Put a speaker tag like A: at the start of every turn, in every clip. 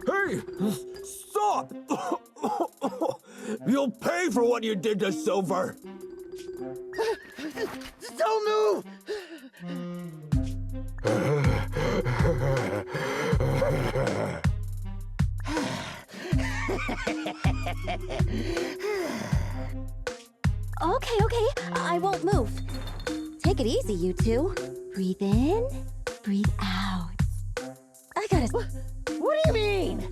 A: Hey! Stop! You'll pay for what you did to Silver!
B: Don't move!
C: Okay, I won't move. Take it easy, you two. Breathe in, breathe out. I gotta...
B: What do you mean?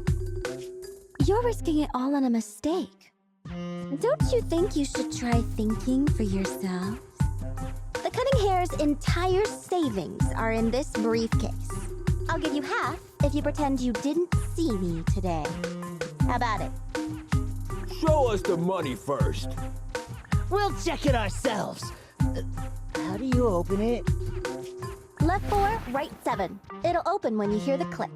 C: You're risking it all on a mistake. Don't you think you should try thinking for yourselves? The Cunning Hair's entire savings are in this briefcase. I'll give you half if you pretend you didn't see me today. How about it?
A: Show us the money first.
B: We'll check it ourselves. How do you open it?
C: Left 4, right 7. It'll open when you hear the click.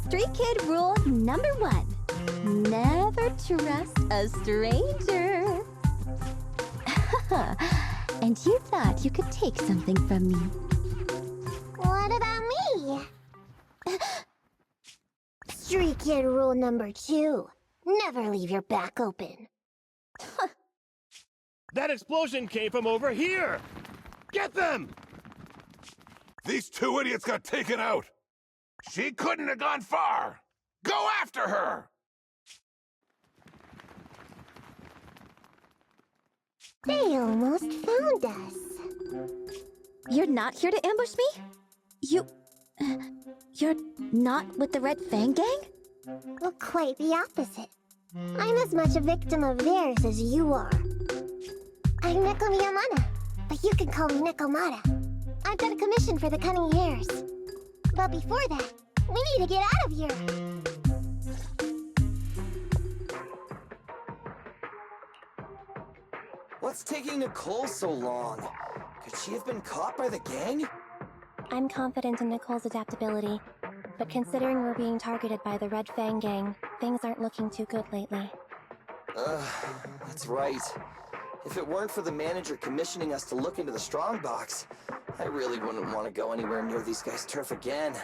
C: Street Kid rule number 1. Never trust a stranger. And you thought you could take something from me.
D: What about me? Street Kid rule number 2. Never leave your back open.
E: That explosion came from over here! Get them!
F: These two idiots got taken out! She couldn't have gone far! Go after her!
D: They almost found us.
C: You're not here to ambush me? You're not with the Red Fang Gang?
D: Well, quite the opposite. I'm as much a victim of theirs as you are. I'm Neko Miyamana, but you can call me Nekomata. I've got a commission for the Cunning Hairs. But before that, we need to get out of here.
G: What's taking Nicole so long? Could she have been caught by the gang?
H: I'm confident in Nicole's adaptability, but considering we're being targeted by the Red Fang Gang, things aren't looking too good lately.
G: That's right. If it weren't for the manager commissioning us to look into the strongbox, I really wouldn't want to go anywhere near these guys' turf again.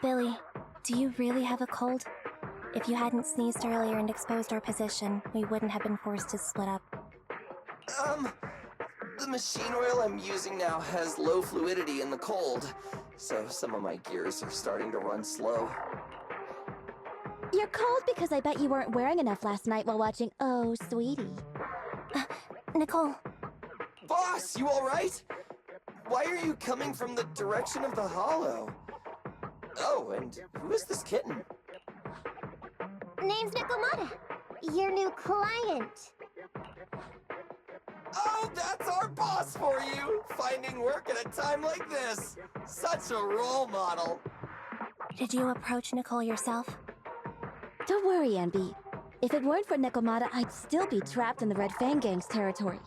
H: Billy, do you really have a cold? If you hadn't sneezed earlier and exposed our position, we wouldn't have been forced to split up.
G: The machine oil I'm using now has low fluidity in the cold, so some of my gears are starting to run slow.
C: You're cold because I bet you weren't wearing enough last night while watching Oh, Sweetie.
H: Nicole.
G: Boss, you alright? Why are you coming from the direction of the hollow? Oh, and who is this kitten?
D: Name's Nekomata, your new client.
G: Oh, that's our boss for you! Finding work at a time like this! Such a role model!
H: Did you approach Nicole yourself?
C: Don't worry, Anby. If it weren't for Nekomata, I'd still be trapped in the Red Fang Gang's territory.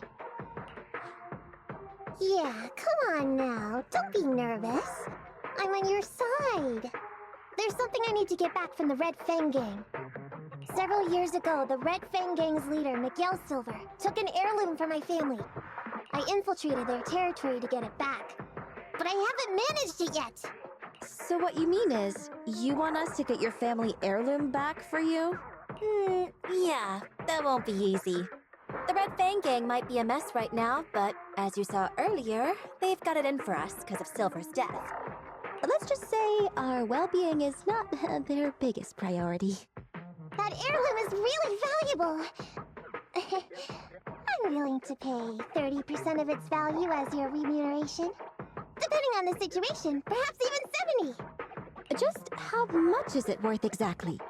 D: Yeah, come on now. Don't be nervous. I'm on your side. There's something I need to get back from the Red Fang Gang. Several years ago, the Red Fang Gang's leader, Miguel Silver, took an heirloom from my family. I infiltrated their territory to get it back. But I haven't managed it yet.
C: So what you mean is, you want us to get your family heirloom back for you? Yeah, that won't be easy. The Red Fang Gang might be a mess right now, but as you saw earlier, they've got it in for us because of Silver's death. Let's just say our well-being is not their biggest priority.
D: That heirloom is really valuable. I'm willing to pay 30% of its value as your remuneration. Depending on the situation, perhaps even 70.
C: Just how much is it worth exactly?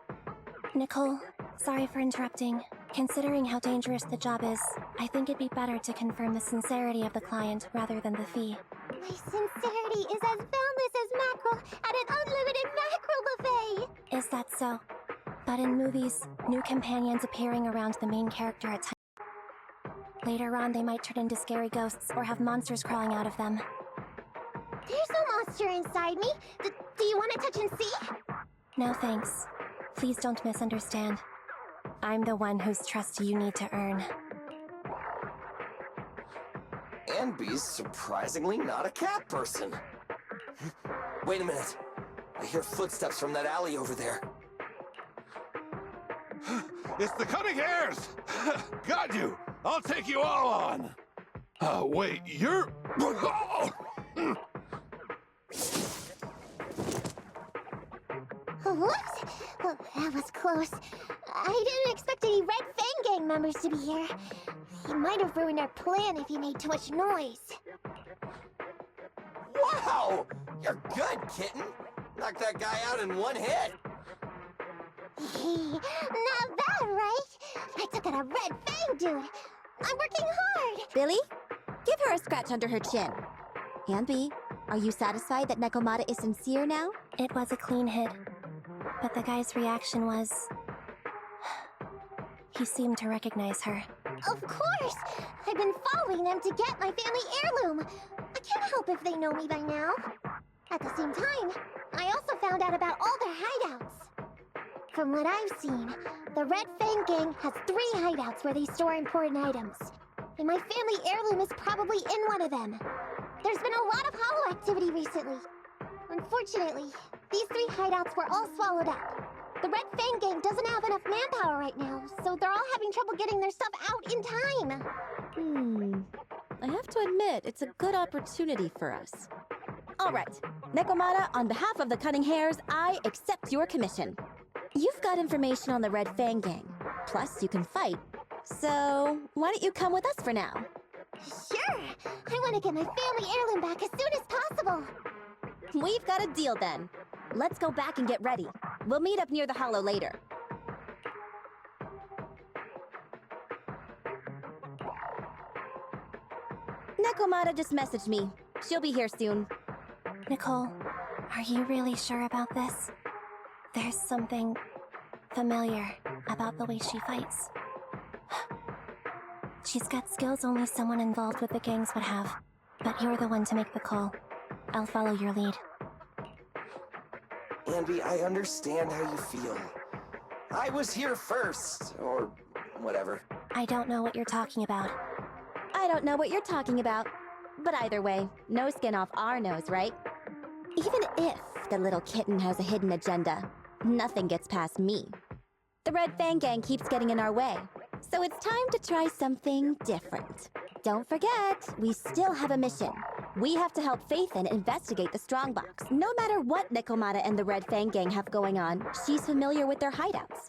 H: Nicole, sorry for interrupting. Considering how dangerous the job is, I think it'd be better to confirm the sincerity of the client rather than the fee.
D: My sincerity is as boundless as mackerel at an unlimited mackerel buffet!
H: Is that so? But in movies, new companions appearing around the main character at times. Later on, they might turn into scary ghosts or have monsters crawling out of them.
D: There's no monster inside me. Do you want to touch and see?
H: No thanks. Please don't misunderstand. I'm the one whose trust you need to earn.
G: And B's surprisingly not a cat person. Wait a minute. I hear footsteps from that alley over there.
F: It's the cutting hairs! Got you! I'll take you all on! Wait, you're...
D: Whoops! Oh, that was close. I didn't expect any Red Fang Gang members to be here. He might have ruined our plan if he made too much noise.
G: Wow! You're good, kitten! Knocked that guy out in one hit!
D: Not bad, right? I took out a Red Fang dude. I'm working hard.
C: Billy, give her a scratch under her chin. And B, are you satisfied that Nekomata is sincere now?
H: It was a clean hit. But the guy's reaction was... he seemed to recognize her.
D: Of course! I've been following them to get my family heirloom. I can't help if they know me by now. At the same time, I also found out about all their hideouts. From what I've seen, the Red Fang Gang has 3 hideouts where they store important items. And my family heirloom is probably in one of them. There's been a lot of hollow activity recently. Unfortunately, these 3 hideouts were all swallowed up. The Red Fang Gang doesn't have enough manpower right now, so they're all having trouble getting their stuff out in time.
C: I have to admit, it's a good opportunity for us. All right, Nekomata, on behalf of the Cutting Hairs, I accept your commission. You've got information on the Red Fang Gang, plus you can fight. So, why don't you come with us for now?
D: Sure! I want to get my family heirloom back as soon as possible!
C: We've got a deal then. Let's go back and get ready. We'll meet up near the hollow later. Nekomata just messaged me. She'll be here soon.
H: Nicole, are you really sure about this? There's something familiar about the way she fights. She's got skills only someone involved with the gangs would have. But you're the one to make the call. I'll follow your lead.
G: Andy, I understand how you feel. I was here first, or whatever.
H: I don't know what you're talking about.
C: I don't know what you're talking about. But either way, no skin off our nose, right? Even if the little kitten has a hidden agenda, nothing gets past me. The Red Fang Gang keeps getting in our way, so it's time to try something different. Don't forget, we still have a mission. We have to help Faithin investigate the Strongbox. No matter what Nekomata and the Red Fang Gang have going on, she's familiar with their hideouts.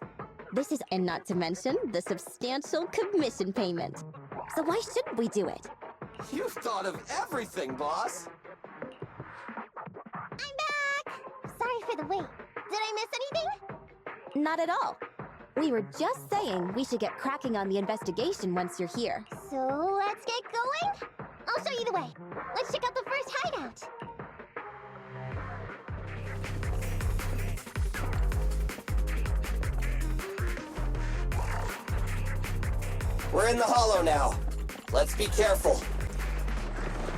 C: This is, and not to mention, the substantial commission payment. So why shouldn't we do it?
G: You've thought of everything, boss!
D: I'm back! Sorry for the wait. Did I miss anything?
C: Not at all. We were just saying we should get cracking on the investigation once you're here.
D: So let's get going? I'll show you the way. Let's check out the first hideout.
G: We're in the hollow now. Let's be careful.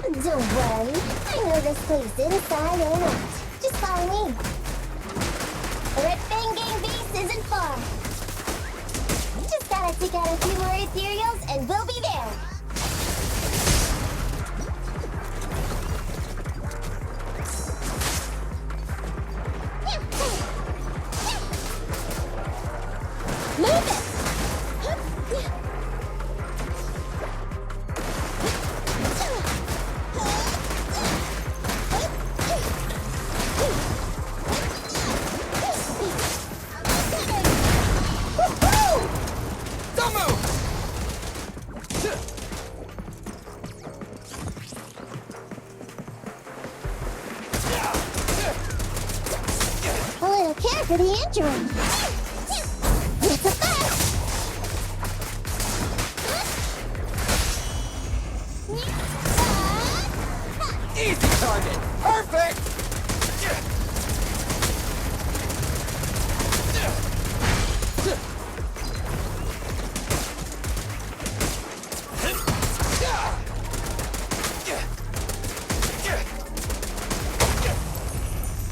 D: Don't worry. I know this place inside and out. Just follow me. The Red Fang Gang base isn't far. Just gotta take out a few more ethereals and we'll be there.
C: Move it!
D: A little care for the injury. It's a fact.
G: Easy target! Perfect!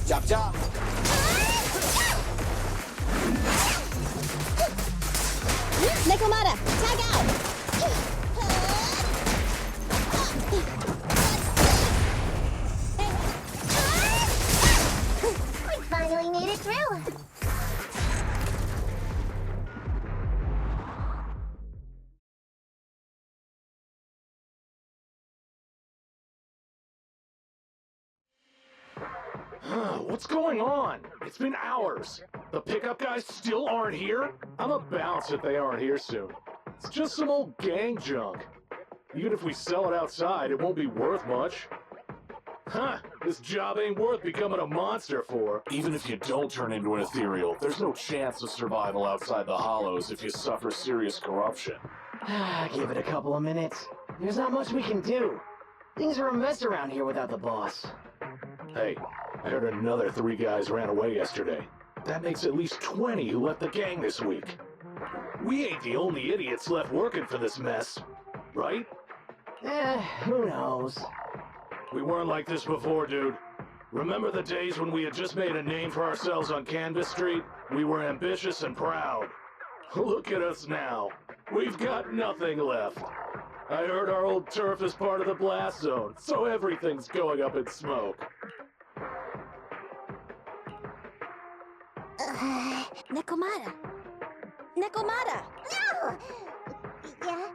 G: Chop chop!
C: Nekomata, tag out!
D: We finally made it through.
E: What's going on? It's been hours. The pickup guys still aren't here? I'ma bounce if they aren't here soon. It's just some old gang junk. Even if we sell it outside, it won't be worth much. Huh, this job ain't worth becoming a monster for. Even if you don't turn into an ethereal, there's no chance of survival outside the hollows if you suffer serious corruption.
B: Give it a couple of minutes. There's not much we can do. Things are a mess around here without the boss.
E: Hey, I heard another 3 guys ran away yesterday. That makes at least 20 who left the gang this week. We ain't the only idiots left working for this mess, right?
B: Who knows?
E: We weren't like this before, dude. Remember the days when we had just made a name for ourselves on Canvas Street? We were ambitious and proud. Look at us now. We've got nothing left. I heard our old turf is part of the blast zone, so everything's going up in smoke.
C: Nekomata! Nekomata!
D: No! Yeah?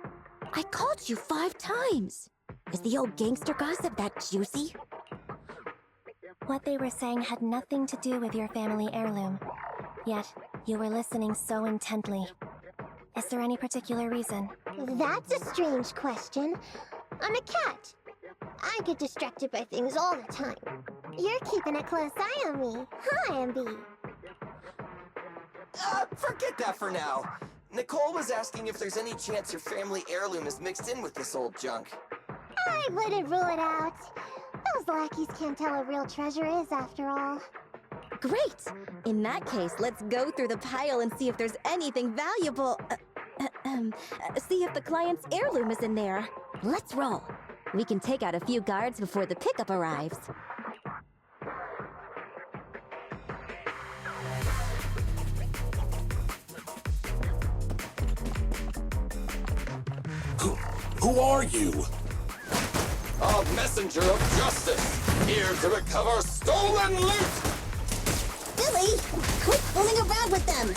C: I called you 5 times! Is the old gangster gossip that juicy?
H: What they were saying had nothing to do with your family heirloom. Yet, you were listening so intently. Is there any particular reason?
D: That's a strange question. I'm a cat. I get distracted by things all the time. You're keeping a close eye on me, huh, Ambi?
G: Forget that for now. Nicole was asking if there's any chance your family heirloom is mixed in with this old junk.
D: I wouldn't rule it out. Those lackeys can't tell what real treasure is, after all.
C: Great! In that case, let's go through the pile and see if there's anything valuable. See if the client's heirloom is in there. Let's roll. We can take out a few guards before the pickup arrives.
F: Who are you?
G: A messenger of justice, here to recover stolen loot!
C: Billy, quit fooling around with them!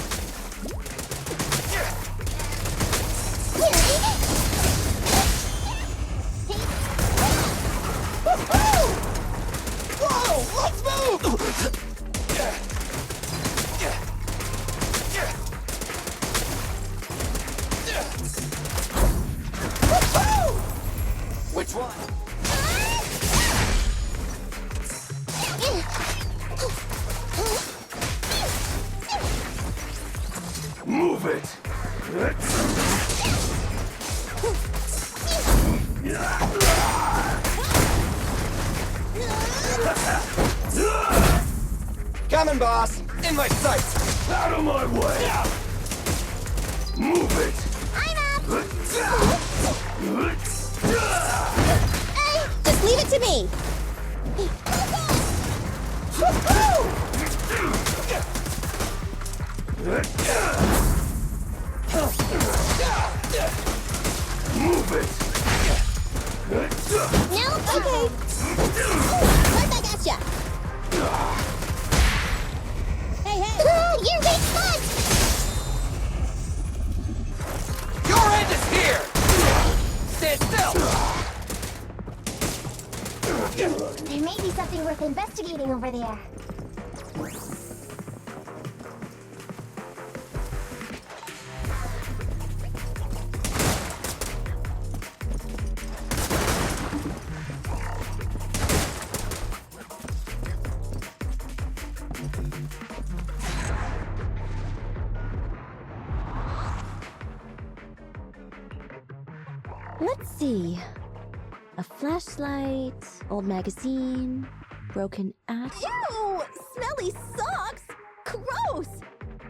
G: Whoa, let's move! Which one?
F: Move it!
G: Coming, boss! In my sights!
F: Out of my way! Move it!
C: Just leave it to me!
F: Move it!
C: No? Okay. Right back at ya! Hey, hey!
D: Your big foot!
G: Your end is here! Stand still!
D: There may be something worth investigating over there.
C: Let's see. A flashlight, old magazine, broken axe. Ew! Smelly socks! Gross!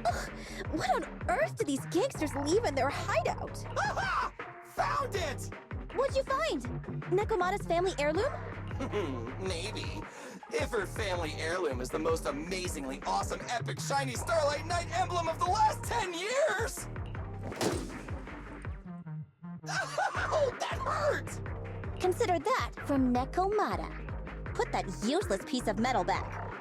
C: Ugh, what on earth do these gangsters leave in their hideout?
G: Found it!
C: What'd you find? Nekomata's family heirloom?
G: Maybe. If her family heirloom is the most amazingly awesome, epic, shiny Starlight Knight emblem of the last 10 years! Ow! That hurt!
C: Consider that from Nekomata. Put that useless piece of metal back.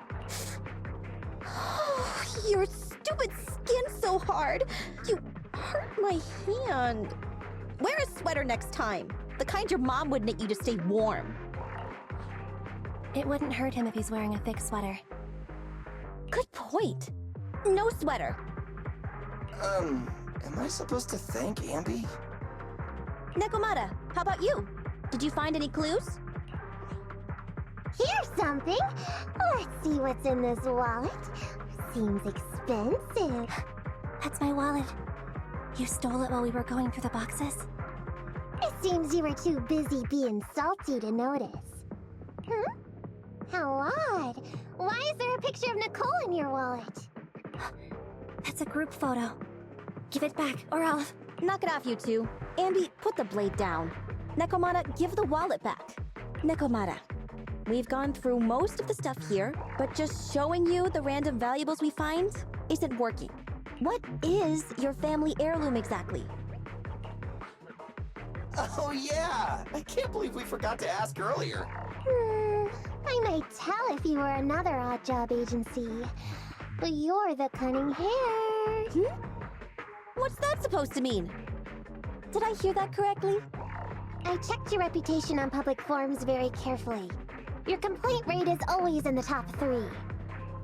C: Your stupid skin's so hard. You hurt my hand. Wear a sweater next time. The kind your mom would knit you to stay warm.
H: It wouldn't hurt him if he's wearing a thick sweater.
C: Good point. No sweater.
G: Am I supposed to thank Ambi?
C: Nekomata, how about you? Did you find any clues?
D: Here's something. Let's see what's in this wallet. Seems expensive.
H: That's my wallet. You stole it while we were going through the boxes?
D: It seems you were too busy being salty to notice. How odd. Why is there a picture of Nicole in your wallet?
H: That's a group photo. Give it back, or I'll...
C: Knock it off, you two. Ambi, put the blade down. Nekomata, give the wallet back. Nekomata, we've gone through most of the stuff here, but just showing you the random valuables we find isn't working. What is your family heirloom exactly?
G: Oh yeah! I can't believe we forgot to ask earlier.
D: I might tell if you were another odd job agency. But you're the cunning hair.
C: What's that supposed to mean? Did I hear that correctly?
D: I checked your reputation on public forums very carefully. Your complaint rate is always in the top 3.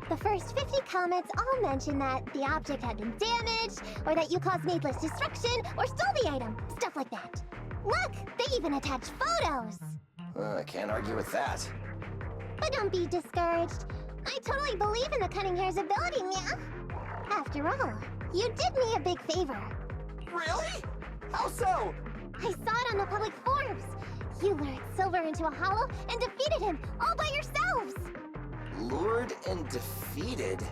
D: The first 50 comments all mention that the object had been damaged, or that you caused needless destruction, or stole the item. Stuff like that. Look, they even attach photos.
G: I can't argue with that.
D: But don't be discouraged. I totally believe in the cunning hair's ability, yeah? After all, you did me a big favor.
G: Really? How so?
D: I saw it on the public forums. You lured Silver into a hollow and defeated him all by yourselves.
G: Lured and defeated?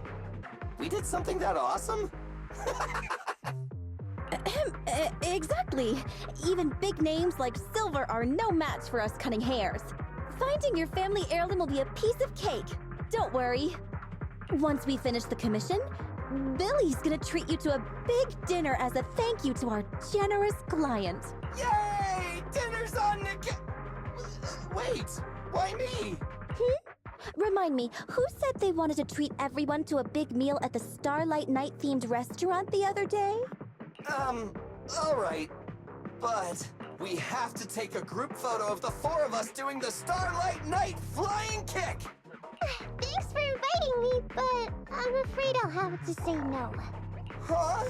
G: We did something that awesome?
C: Exactly. Even big names like Silver are no match for us cunning hairs. Finding your family heirloom will be a piece of cake. Don't worry. Once we finish the commission, Billy's gonna treat you to a big dinner as a thank you to our generous client.
G: Yay! Dinner's on the... Wait, why me?
C: Remind me, who said they wanted to treat everyone to a big meal at the Starlight Night-themed restaurant the other day?
G: Alright. But we have to take a group photo of the 4 of us doing the Starlight Night flying kick!
D: Thanks for inviting me, but I'm afraid I'll have to say no.
G: Huh?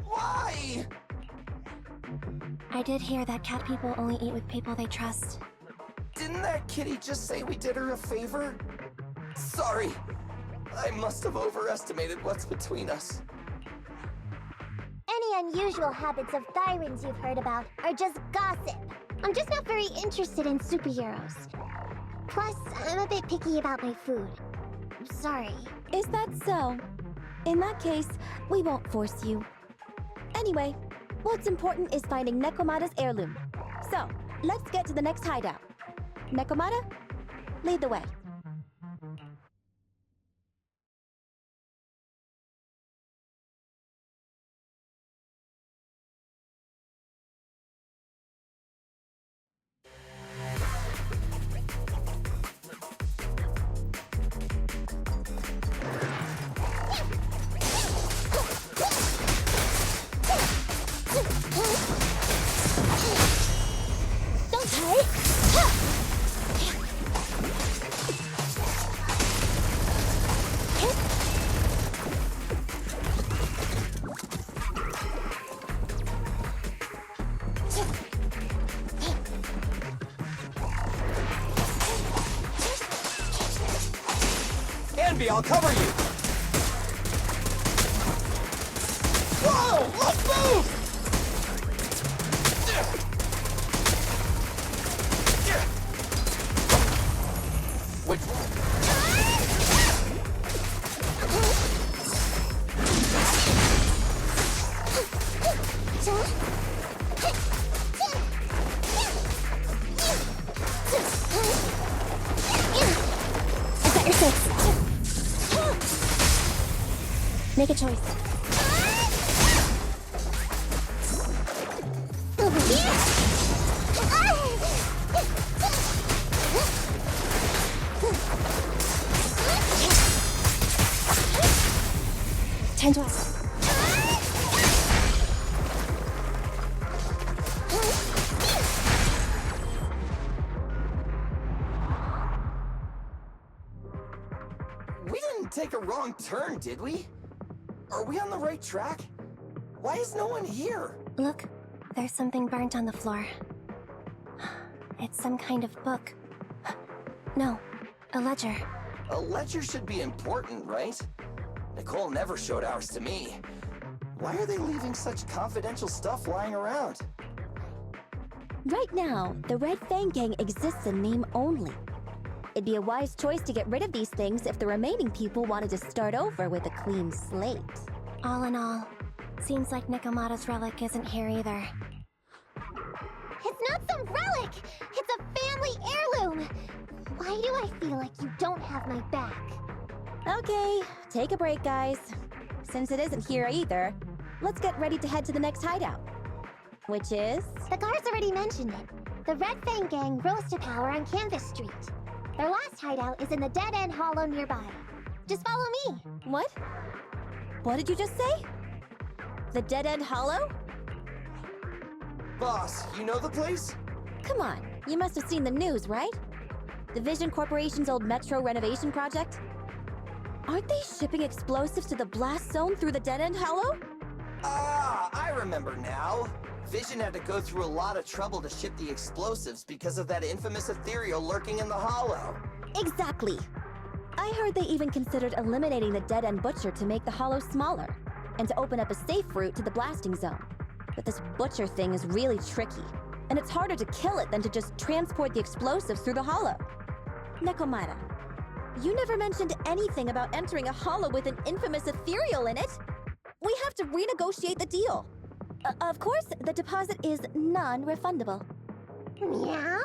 G: Why?
H: I did hear that cat people only eat with people they trust.
G: Didn't that kitty just say we did her a favor? Sorry. I must have overestimated what's between us.
D: Any unusual habits of Thyrans you've heard about are just gossip. I'm just not very interested in superheroes. Plus, I'm a bit picky about my food. I'm sorry.
C: Is that so? In that case, we won't force you. Anyway, what's important is finding Nekomata's heirloom. So, let's get to the next hideout. Nekomata, lead the way.
D: Don't hurt!
G: Anby, I'll cover you! Whoa! Let's move! Which one?
H: I've got your six. Make a choice.
D: Over here!
H: Turn to us.
G: We didn't take a wrong turn, did we? Are we on the right track? Why is no one here?
H: Look, there's something burnt on the floor. It's some kind of book. No, a ledger.
G: A ledger should be important, right? Nicole never showed ours to me. Why are they leaving such confidential stuff lying around?
C: Right now, the Red Fang Gang exists in name only. It'd be a wise choice to get rid of these things if the remaining people wanted to start over with a clean slate.
H: All in all, seems like Nikomata's relic isn't here either.
D: It's not some relic! It's a family heirloom! Why do I feel like you don't have my back?
C: Okay, take a break, guys. Since it isn't here either, let's get ready to head to the next hideout. Which is?
D: The guards already mentioned it. The Red Fang Gang rose to power on Canvas Street. Their last hideout is in the Dead End Hollow nearby. Just follow me.
C: What? What did you just say? The Dead End Hollow?
G: Boss, you know the place?
C: Come on, you must have seen the news, right? The Vision Corporation's old metro renovation project? Aren't they shipping explosives to the blast zone through the Dead End Hollow?
G: Ah, I remember now. Vision had to go through a lot of trouble to ship the explosives because of that infamous ethereal lurking in the hollow.
C: Exactly. I heard they even considered eliminating the Dead End Butcher to make the hollow smaller, and to open up a safe route to the blasting zone. But this Butcher thing is really tricky, and it's harder to kill it than to just transport the explosives through the hollow. Nekomata, you never mentioned anything about entering a hollow with an infamous ethereal in it. We have to renegotiate the deal. Of course, the deposit is non-refundable.
D: Meow?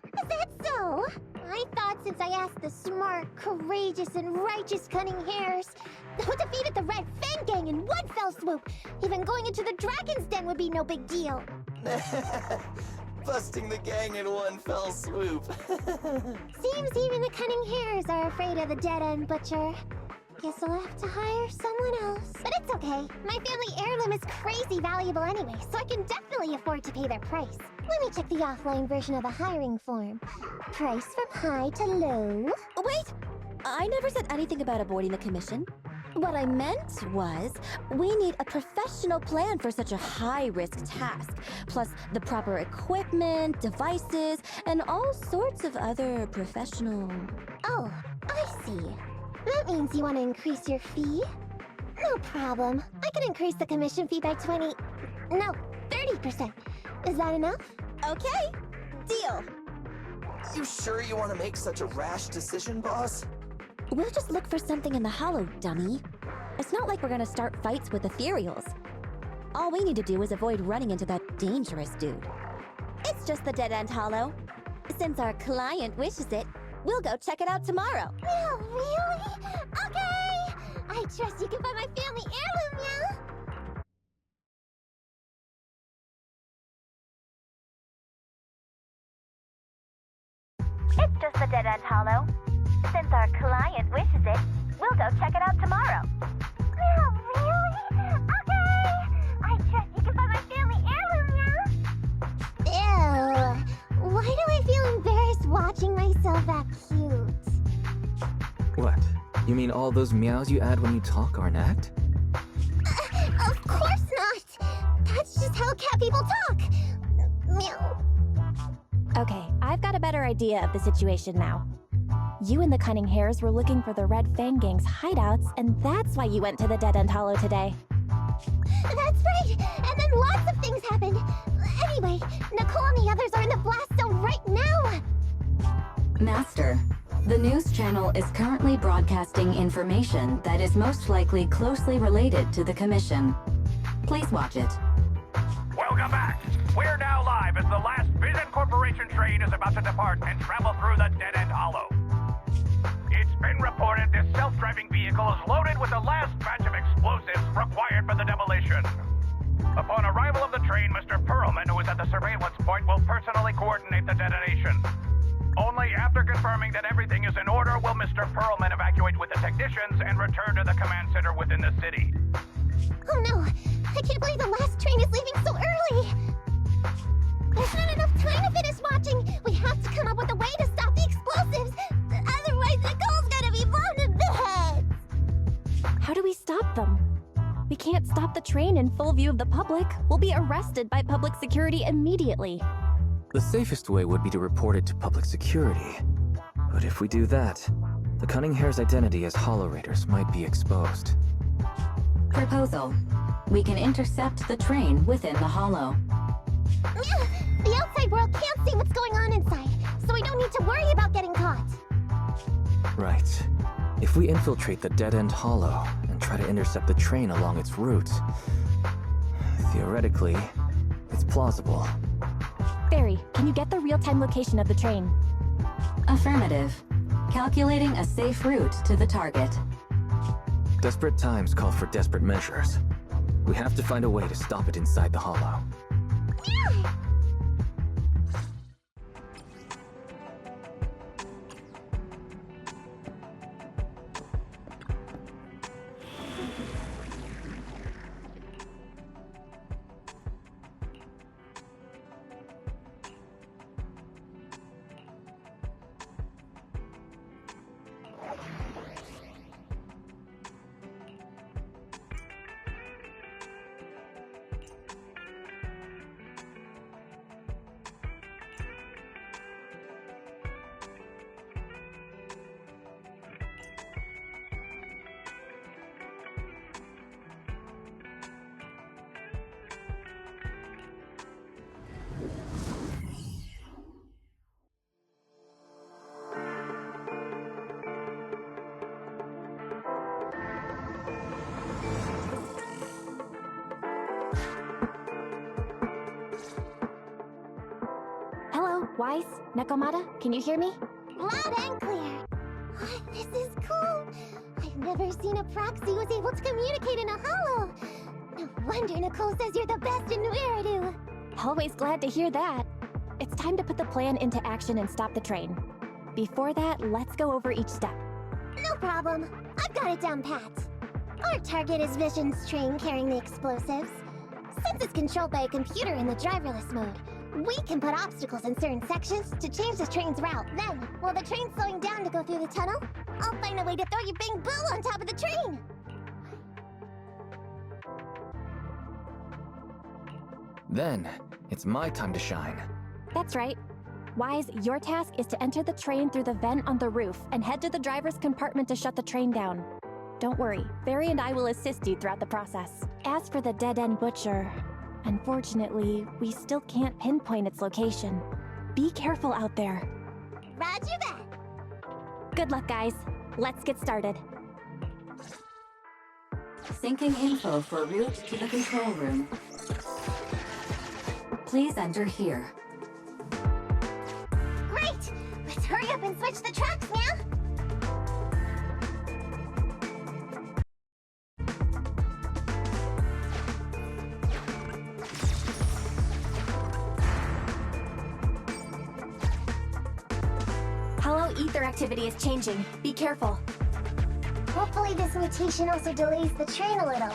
D: Is that so? I thought since I asked the smart, courageous, and righteous Cunning Hares who defeated the Red Fang Gang in one fell swoop, even going into the Dragon's Den would be no big deal.
G: Busting the gang in one fell swoop.
D: Seems even the Cunning Hares are afraid of the Dead End Butcher. Guess I'll have to hire someone else. But it's okay. My family heirloom is crazy valuable anyway, so I can definitely afford to pay their price. Let me check the offline version of the hiring form. Price from high to low.
C: Wait! I never said anything about avoiding the commission. What I meant was, we need a professional plan for such a high-risk task, plus the proper equipment, devices, and all sorts of other professional...
D: Oh, I see. That means you want to increase your fee? No problem. I can increase the commission fee by 30%. Is that enough?
C: Okay, deal.
G: You sure you want to make such a rash decision, boss?
C: We'll just look for something in the hollow, dummy. It's not like we're gonna start fights with ethereals. All we need to do is avoid running into that dangerous dude. It's just the Dead End Hollow. Since our client wishes it, we'll go check it out tomorrow.
D: Oh, really? Okay! I trust you can find my family heirloom, yeah?
C: It's just the Dead End Hollow. Since our client wishes it, we'll go check it out tomorrow.
D: Oh, really? Okay! I trust you can find my family heirloom, yeah? Ew. Why do I feel embarrassed watching myself act cute?
I: What? You mean all those meows you add when you talk aren't act?
D: Of course not! That's just how cat people talk! Meow.
C: Okay, I've got a better idea of the situation now. You and the Cunning Hares were looking for the Red Fang Gang's hideouts, and that's why you went to the Dead End Hollow today.
D: That's right! And then lots of things happened! Anyway, Nicole and the others are in the blast zone right now!
J: Master, the news channel is currently broadcasting information that is most likely closely related to the commission. Please watch it.
K: Welcome back! We're now live as the last Vision Corporation train is about to depart and travel through the Dead End Hollow. It's been reported this self-driving vehicle is loaded with the last batch of explosives required for the demolition. Upon arrival of the train, Mr. Perlman, who is at the surveillance point, will personally coordinate the detonation. Only after confirming that everything is in order will Mr. Perlman evacuate with the technicians and return to the command center within the city.
H: train in full view of the public, we'll be arrested by public security immediately.
I: The safest way would be to report it to public security. But if we do that, the Cunning Hare's identity as Hollow Raiders might be exposed.
J: Proposal. We can intercept the train within the Hollow.
D: The outside world can't see what's going on inside, so we don't need to worry about getting caught.
I: Right. If we infiltrate the dead-end Hollow and try to intercept the train along its route, theoretically, it's plausible.
H: Barry, can you get the real-time location of the train?
J: Affirmative. Calculating a safe route to the target.
I: Desperate times call for desperate measures. We have to find a way to stop it inside the Hollow.
H: Hello, Wise? Nekomata? Can you hear me?
D: Loud and clear. This is cool. I've never seen a proxy who was able to communicate in a hollow. No wonder Nicole says you're the best in New Eridu.
H: Always glad to hear that. It's time to put the plan into action and stop the train. Before that, let's go over each step.
D: No problem. I've got it down pat. Our target is Vision's train carrying the explosives. Since it's controlled by a computer in the driverless mode, we can put obstacles in certain sections to change the train's route. Then, while the train's slowing down to go through the tunnel, I'll find a way to throw your Bing Boo on top of the train!
I: Then, it's my time to shine.
H: That's right. Wise, your task is to enter the train through the vent on the roof and head to the driver's compartment to shut the train down. Don't worry, Barry and I will assist you throughout the process. As for the dead-end butcher, unfortunately, we still can't pinpoint its location. Be careful out there.
D: Roger that!
H: Good luck, guys. Let's get started.
J: Syncing info for route to the control room. Please enter here.
D: Great! Let's hurry up and switch the tracks now!
H: Hollow ether activity is changing. Be careful.
D: Hopefully this mutation also delays the train a little.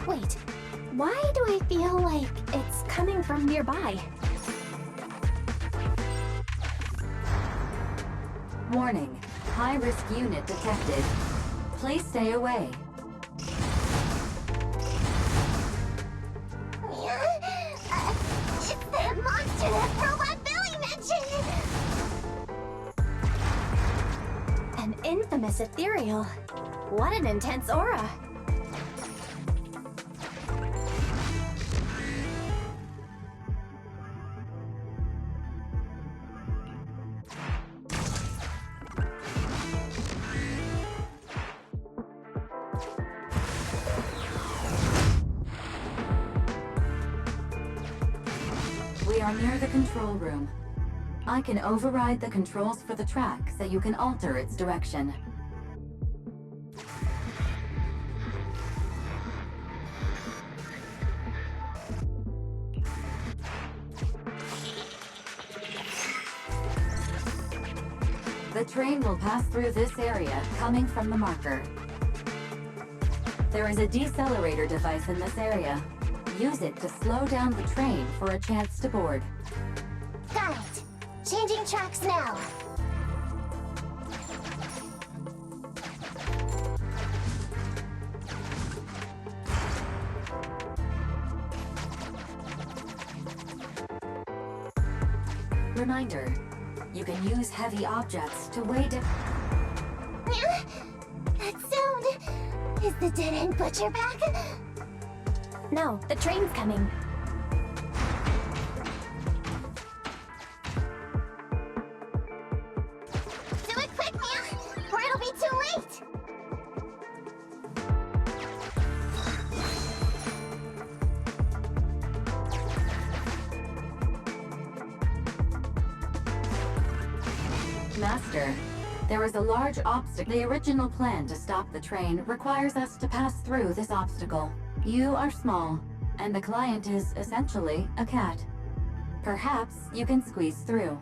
H: Wait, why do I feel like it's coming from nearby?
J: Warning. High-risk unit detected. Please stay away.
D: It's that monster that Robot Billy mentioned!
H: An infamous ethereal. What an intense aura.
J: We are near the control room. I can override the controls for the track so you can alter its direction. The train will pass through this area, coming from the marker. There is a decelerator device in this area. Use it to slow down the train for a chance to board.
D: Got it. Changing tracks now.
J: Reminder, you can use heavy objects to weigh down.
D: That sound! Is the dead-end butcher back?
H: No, the train's coming.
D: Do it quick, Mia! Or it'll be too late!
J: Master, there is a large obstacle. The original plan to stop the train requires us to pass through this obstacle. You are small, and the client is essentially a cat. Perhaps you can squeeze through.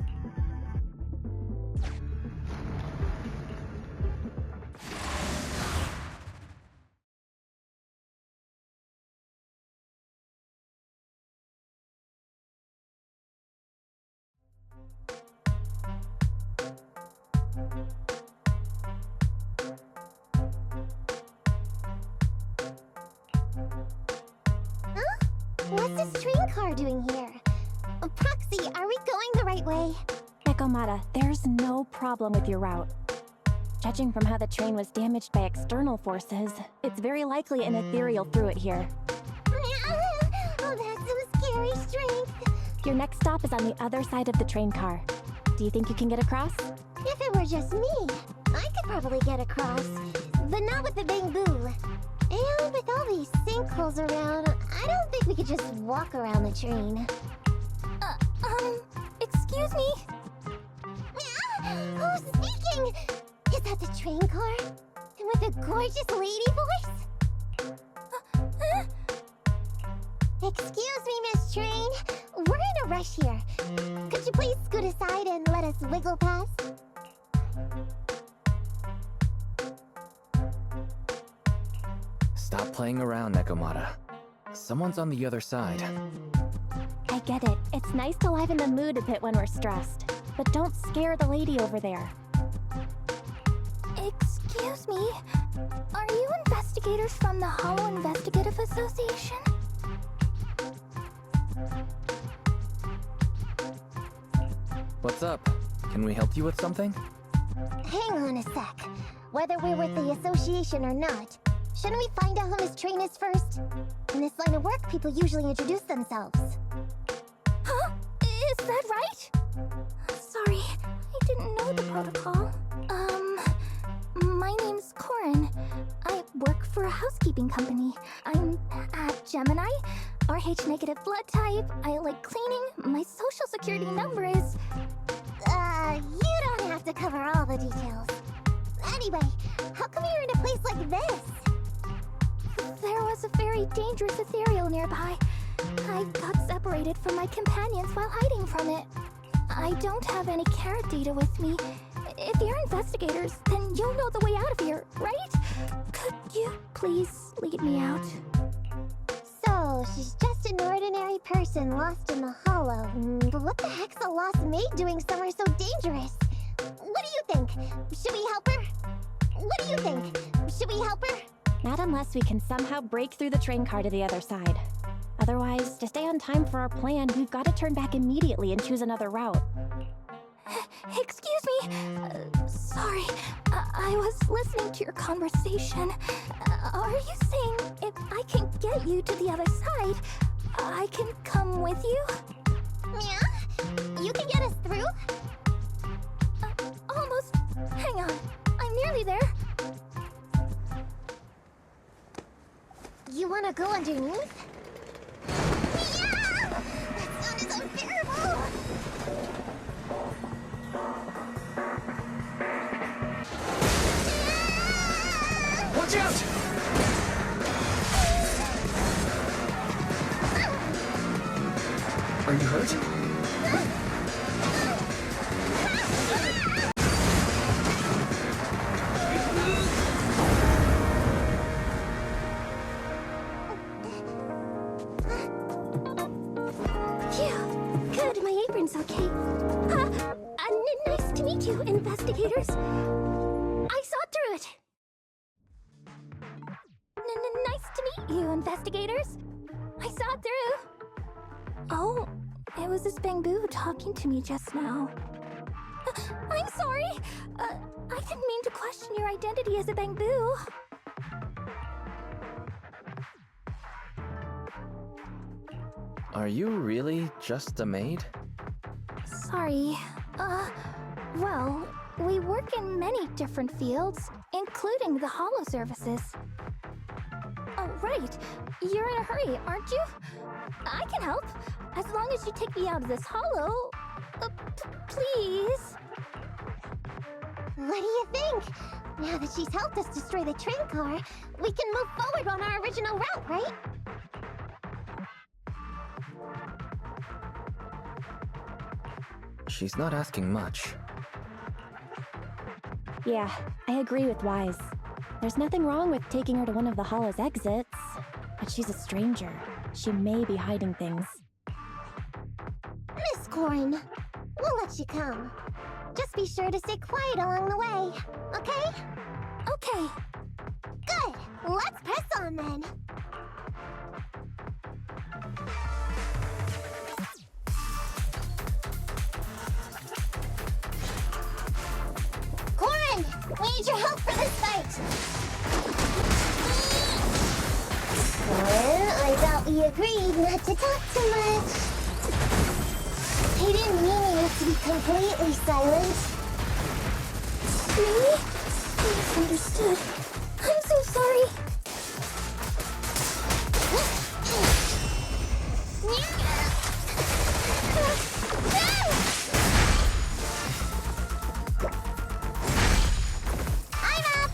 D: What's this train car doing here? Proxy, are we going the right way?
H: Nekomata, there's no problem with your route. Judging from how the train was damaged by external forces, it's very likely an ethereal threw it here.
D: Oh, that's some scary strength.
H: Your next stop is on the other side of the train car. Do you think you can get across?
D: If it were just me, I could probably get across. But not with the bamboo. And with all these sinkholes around, I don't think we could just walk around the train.
H: Excuse me?
D: Who's speaking? Is that the train car? And with a gorgeous lady voice? Excuse me, Miss Train. We're in a rush here. Could you please scoot aside and let us wiggle past?
I: Stop playing around, Nekomata. Someone's on the other side.
H: I get it. It's nice to liven the mood a bit when we're stressed. But don't scare the lady over there.
D: Excuse me. Are you investigators from the Hollow Investigative Association?
I: What's up? Can we help you with something?
D: Hang on a sec. Whether we're with the association or not, shouldn't we find out who Miss Train is first? In this line of work, people usually introduce themselves. Huh? Is that right? Sorry, I didn't know the protocol. My name's Corin. I work for a housekeeping company. I'm at Gemini, RH negative blood type. I like cleaning. My social security number is... you don't have to cover all the details. Anyway, how come you're in a place like this? There was a very dangerous ethereal nearby. I got separated from my companions while hiding from it. I don't have any carrot data with me. If you're investigators, then you'll know the way out of here, right? Could you please lead me out? So, she's just an ordinary person lost in the Hollow. But what the heck's a lost maid doing somewhere so dangerous? What do you think? Should we help her? What do you think? Should we help her?
H: Not unless we can somehow break through the train car to the other side. Otherwise, to stay on time for our plan, we've got to turn back immediately and choose another route.
D: Excuse me. Sorry. I was listening to your conversation. Are you saying if I can get you to the other side, I can come with you? Yeah? You can get us through? Almost. Hang on. I'm nearly there. You want to go underneath? Yeah! That sound is unbearable!
G: Watch out! Are you hurt?
D: Phew. Good, my apron's okay. Nice to meet you, investigators. I saw through it. Nice to meet you, investigators. I saw through. Oh, it was this bamboo talking to me just now? I'm sorry! I didn't mean to question your identity as a bamboo.
I: Are you really just a maid?
D: Sorry. Well, we work in many different fields, including the holo services. Oh, right. You're in a hurry, aren't you? I can help. As long as you take me out of this holo. Please.
L: What do you think? Now that she's helped us destroy the train car, we can move forward on our original route, right?
I: She's not asking much.
H: Yeah, I agree with Wise. There's nothing wrong with taking her to one of the holo's exits. But she's a stranger. She may be hiding things.
L: Miss Corin, we'll let you come. Just be sure to stay quiet along the way, okay?
D: Okay.
L: Good! Let's press on then! Corin! We need your help for this fight! Well, I thought we agreed not to talk too much. I didn't mean you to be completely silent.
D: Really? I misunderstood. I'm so sorry.
L: I'm up!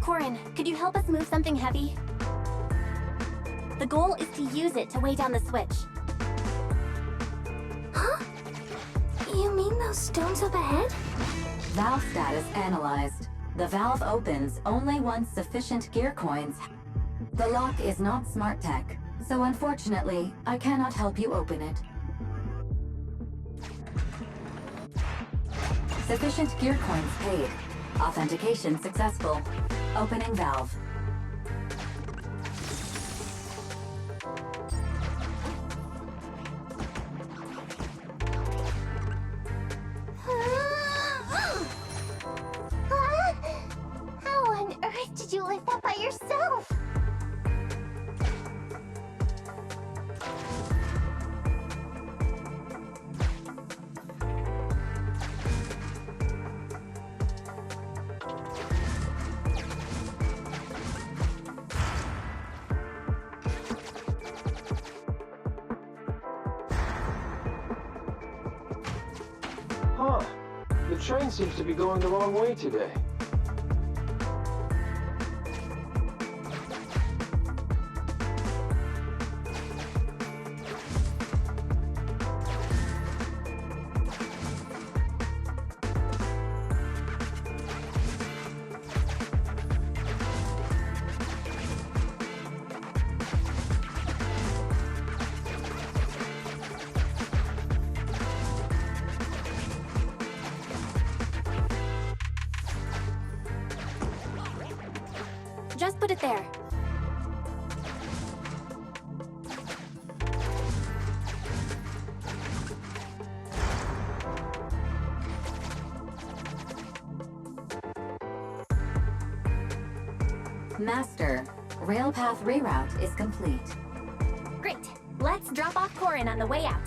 H: Corin, could you help us move something heavy? The goal is to use it to weigh down the switch.
D: Huh? You mean those stones up ahead?
J: Valve status analyzed. The valve opens only once sufficient gear coins. The lock is not smart tech, so unfortunately, I cannot help you open it. Sufficient gear coins paid. Authentication successful. Opening valve.
L: How on earth did you lift that by yourself?
M: Huh. The train seems to be going the wrong way today.
H: Just put it there.
J: Master, railpath reroute is complete.
H: Great. Let's drop off Corin on the way out.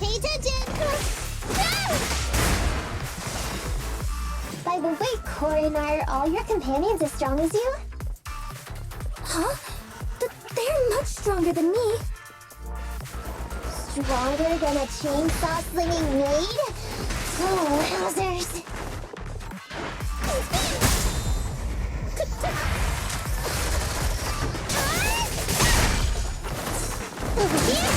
L: Pay attention! By the way, Corin, are all your companions as strong as you?
D: Huh? They're much stronger than me.
L: Stronger than a chainsaw-slinging maid? Oh, wowzers. Over here?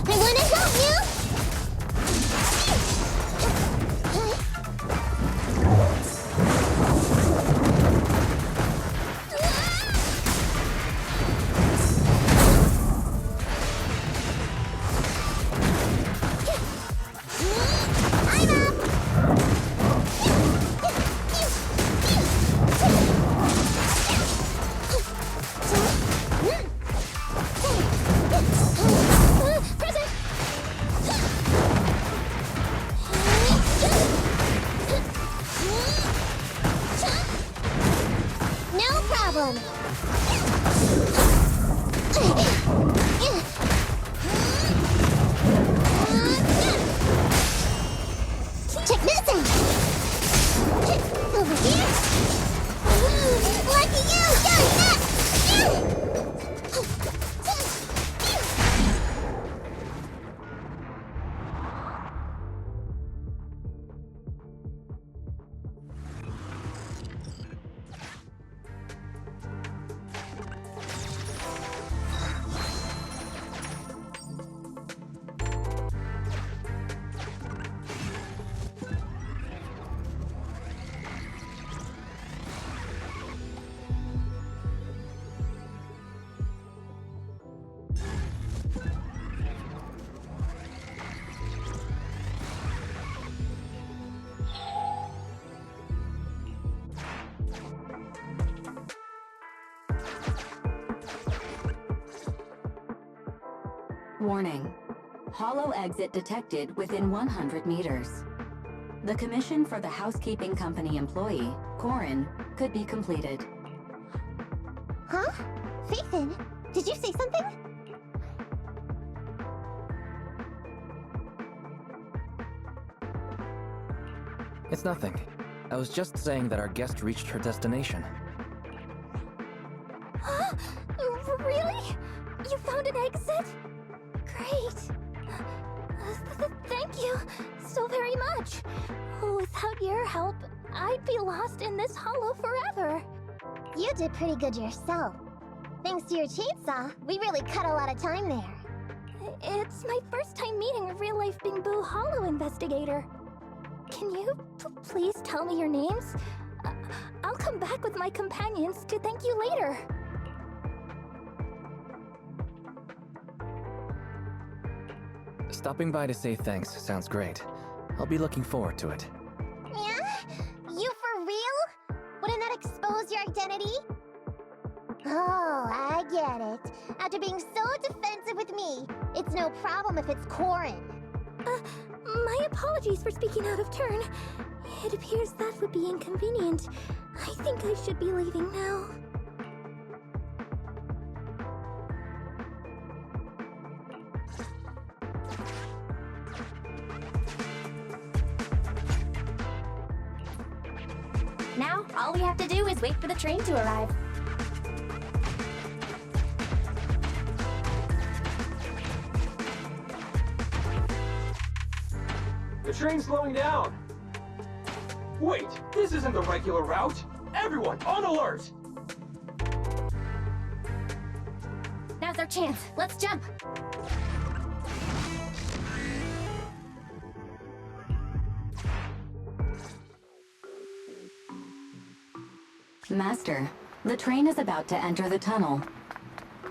L: I wanna help you! No problem. Check this out. Over here. Lucky you!
J: Warning. Hollow exit detected within 100 meters. The commission for the housekeeping company employee, Corin, could be completed.
L: Huh? Faithin, did you say something?
I: It's nothing. I was just saying that our guest reached her destination.
D: Huh? Really? You found an exit? Great. Thank you so very much. Without your help, I'd be lost in this hollow forever.
L: You did pretty good yourself. Thanks to your chainsaw, we really cut a lot of time there.
D: It's my first time meeting a real-life Bing Boo Hollow investigator. Can you please tell me your names? I'll come back with my companions to thank you later.
I: Stopping by to say thanks sounds great. I'll be looking forward to it.
L: Yeah? You for real? Wouldn't that expose your identity? Oh, I get it. After being so defensive with me, it's no problem if it's Corin.
D: My apologies for speaking out of turn. It appears that would be inconvenient. I think I should be leaving now.
H: Now, all we have to do is wait for the train to arrive.
M: The train's slowing down! Wait, this isn't the regular route! Everyone, on alert!
H: Now's our chance. Let's jump.
J: Master, the train is about to enter the tunnel.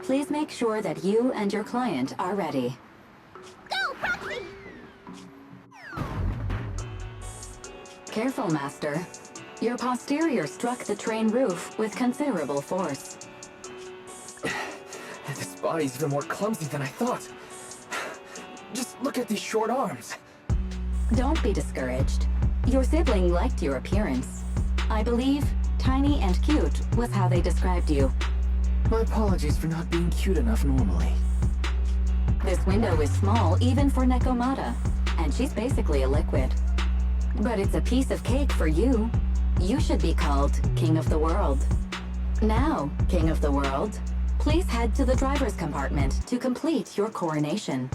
J: Please make sure that you and your client are ready.
L: Go, Proxy!
J: Careful, Master. Your posterior struck the train roof with considerable force.
I: This body's even more clumsy than I thought. Just look at these short arms.
J: Don't be discouraged. Your sibling liked your appearance. I believe tiny and cute was how they described you.
I: My apologies for not being cute enough normally.
J: This window is small even for Nekomata, and she's basically a liquid. But it's a piece of cake for you. You should be called King of the World. Now, King of the World, please head to the driver's compartment to complete your coronation.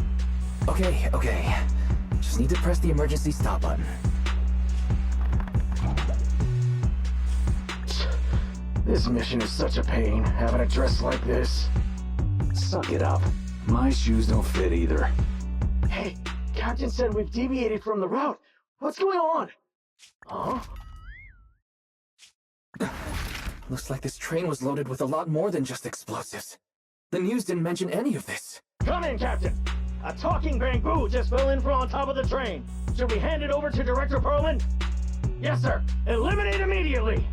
I: Okay. Just need to press the emergency stop button.
B: This mission is such a pain, having a dress like this.
M: Suck it up. My shoes don't fit either.
B: Hey, Captain said we've deviated from the route. What's going on? Huh?
I: Looks like this train was loaded with a lot more than just explosives. The news didn't mention any of this.
B: Come in, Captain! A talking bamboo just fell in from on top of the train. Should we hand it over to Director Perlman? Yes, sir. Eliminate immediately!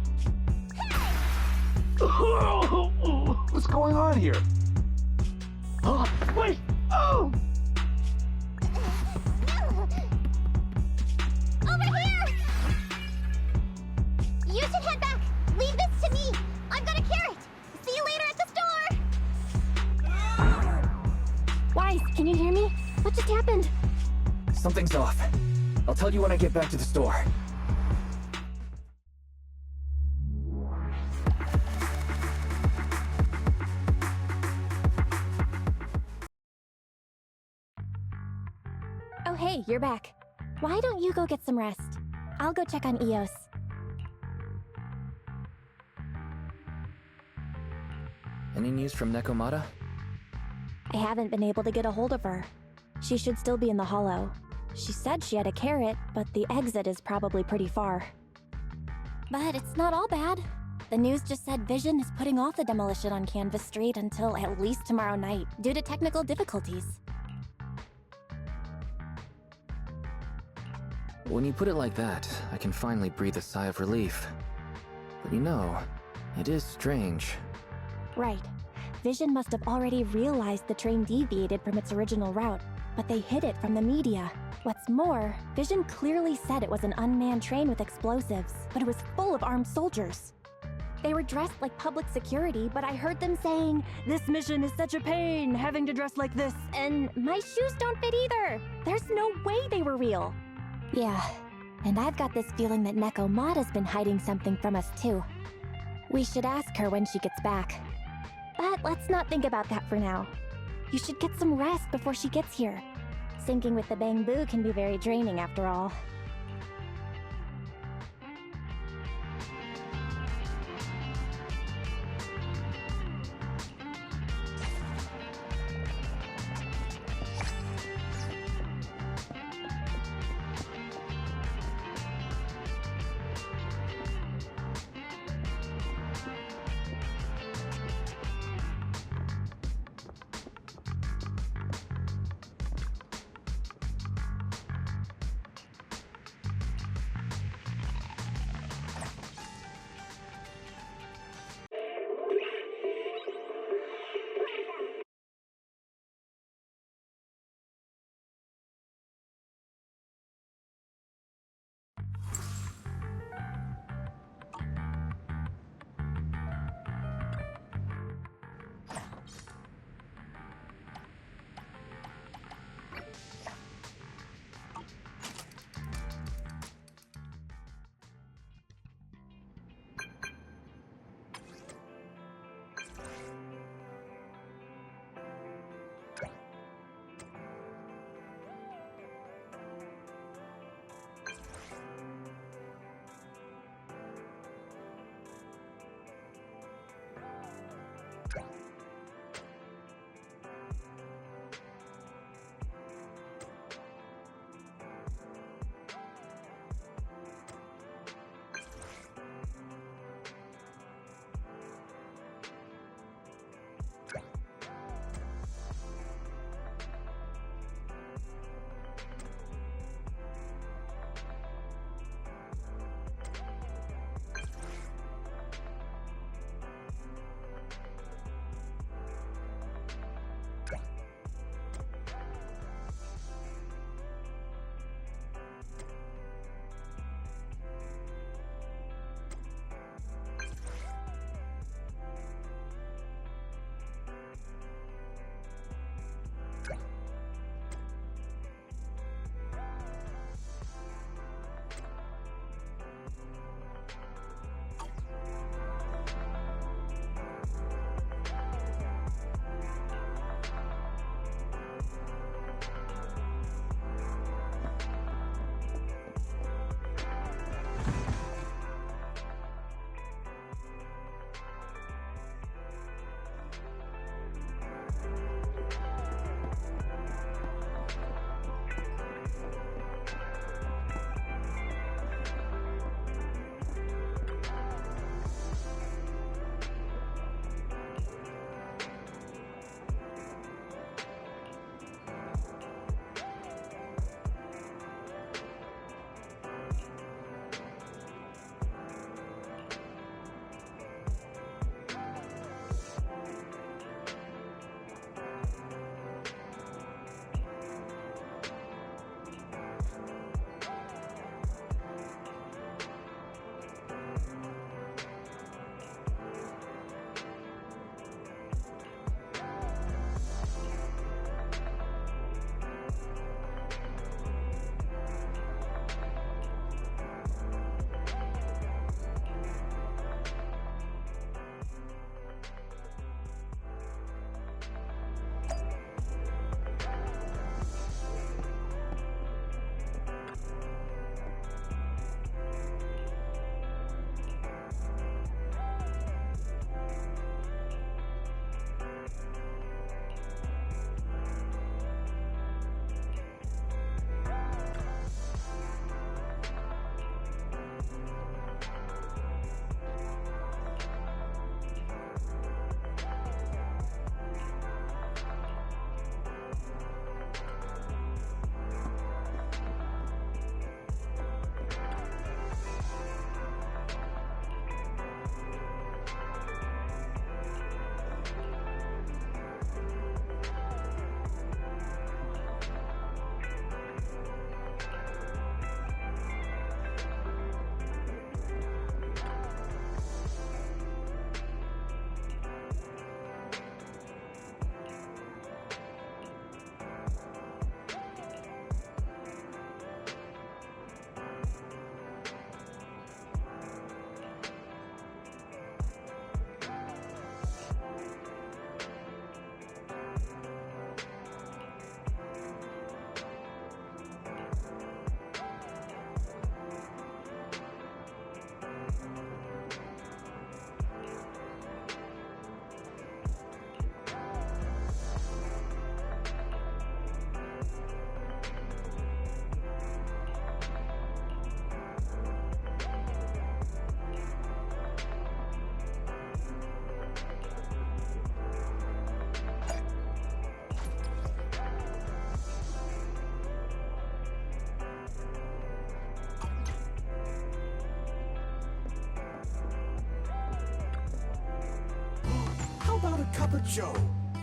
E: What's going on here?
B: Wait! Oh!
L: Over here! You should head back. Leave this to me. I've got a carrot. See you later at the store.
H: Wise, can you hear me? What just happened?
I: Something's off. I'll tell you when I get back to the store.
H: Oh, hey, you're back. Why don't you go get some rest? I'll go check on Eos.
I: Any news from Nekomata?
H: I haven't been able to get a hold of her. She should still be in the hollow. She said she had a carrot, but the exit is probably pretty far. But it's not all bad. The news just said Vision is putting off the demolition on Canvas Street until at least tomorrow night, due to technical difficulties.
I: When you put it like that, I can finally breathe a sigh of relief. But you know, it is strange.
H: Right. Vision must have already realized the train deviated from its original route, but they hid it from the media. What's more, Vision clearly said it was an unmanned train with explosives, but it was full of armed soldiers. They were dressed like public security, but I heard them saying, "This mission is such a pain, having to dress like this, and my shoes don't fit either." There's no way they were real. Yeah, and I've got this feeling that Nekomata's been hiding something from us too. We should ask her when she gets back. But let's not think about that for now. You should get some rest before she gets here. Syncing with the bamboo can be very draining after all.
N: cup of joe.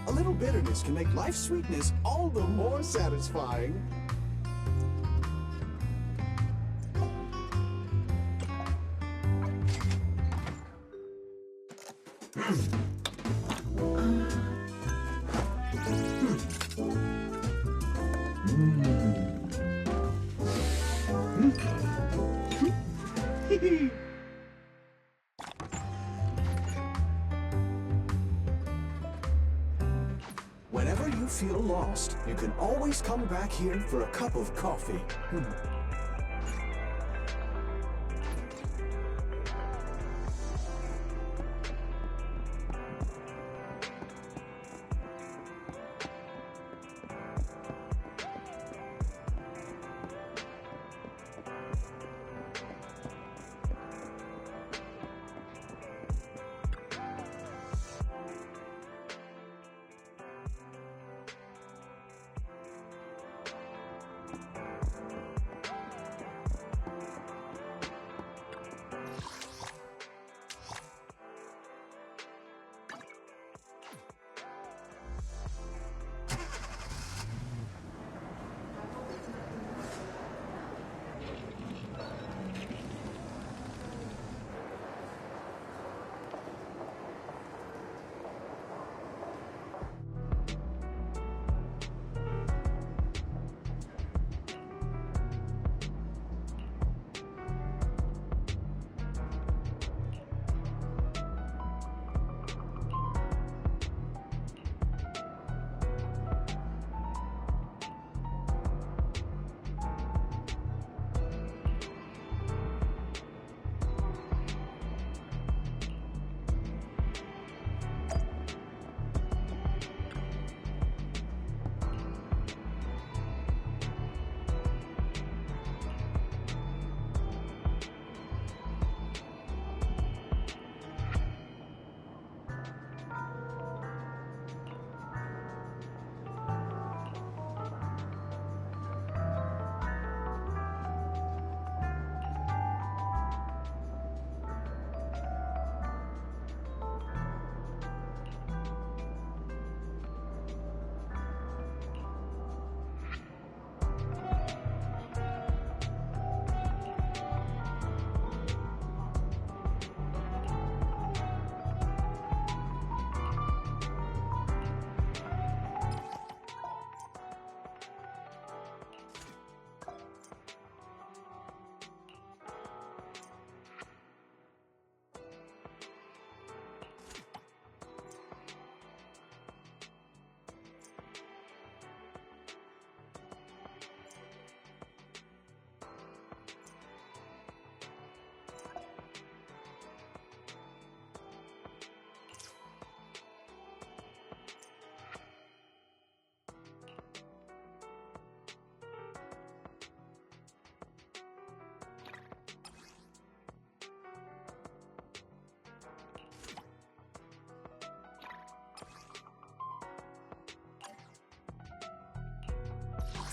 N: A little bitterness can make life's sweetness all the more satisfying. Whenever you feel lost, you can always come back here for a cup of coffee.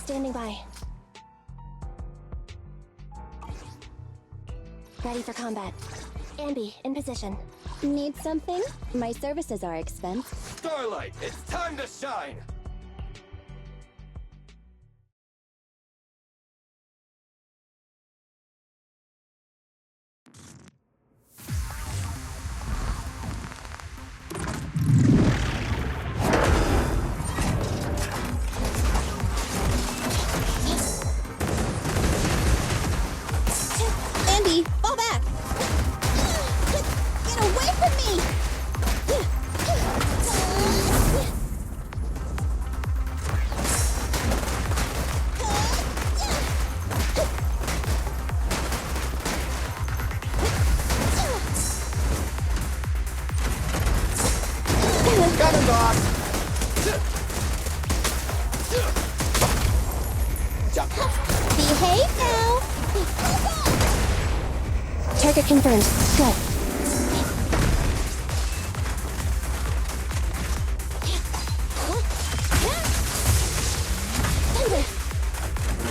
H: Standing by. Ready for combat. Ambi, in position.
C: Need something? My services are expense.
G: Starlight, it's time to shine!
C: Andy, fall back! Get away from me!
G: Got him, boss! Jump.
C: Behave now!
H: Target confirmed. Good.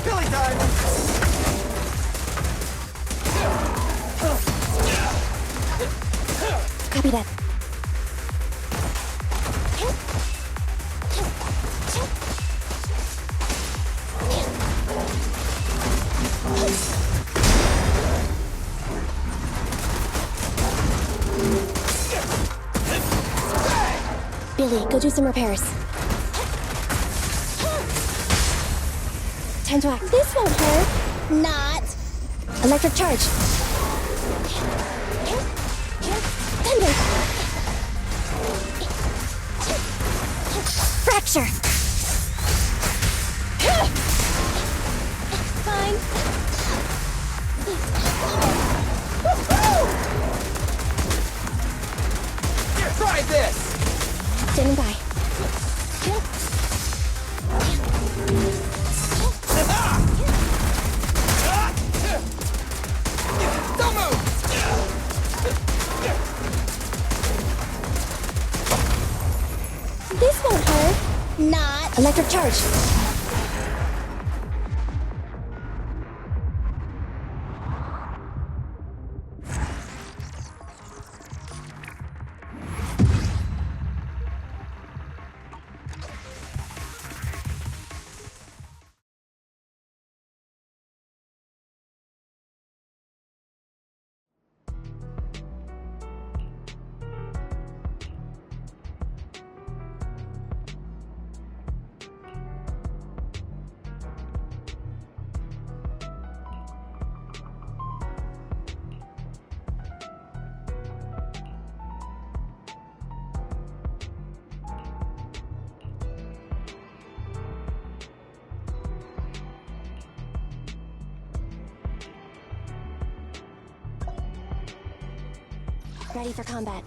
G: Billy time!
H: Copy that. Billy, go do some repairs. Time to act.
D: This won't hurt. Not.
H: Electric charge.
D: Thunder.
H: Fracture.
D: Fine.
G: Try this!
H: Standing by.
G: Don't move!
D: This won't hurt. Not.
H: Electric charge. Ready for combat.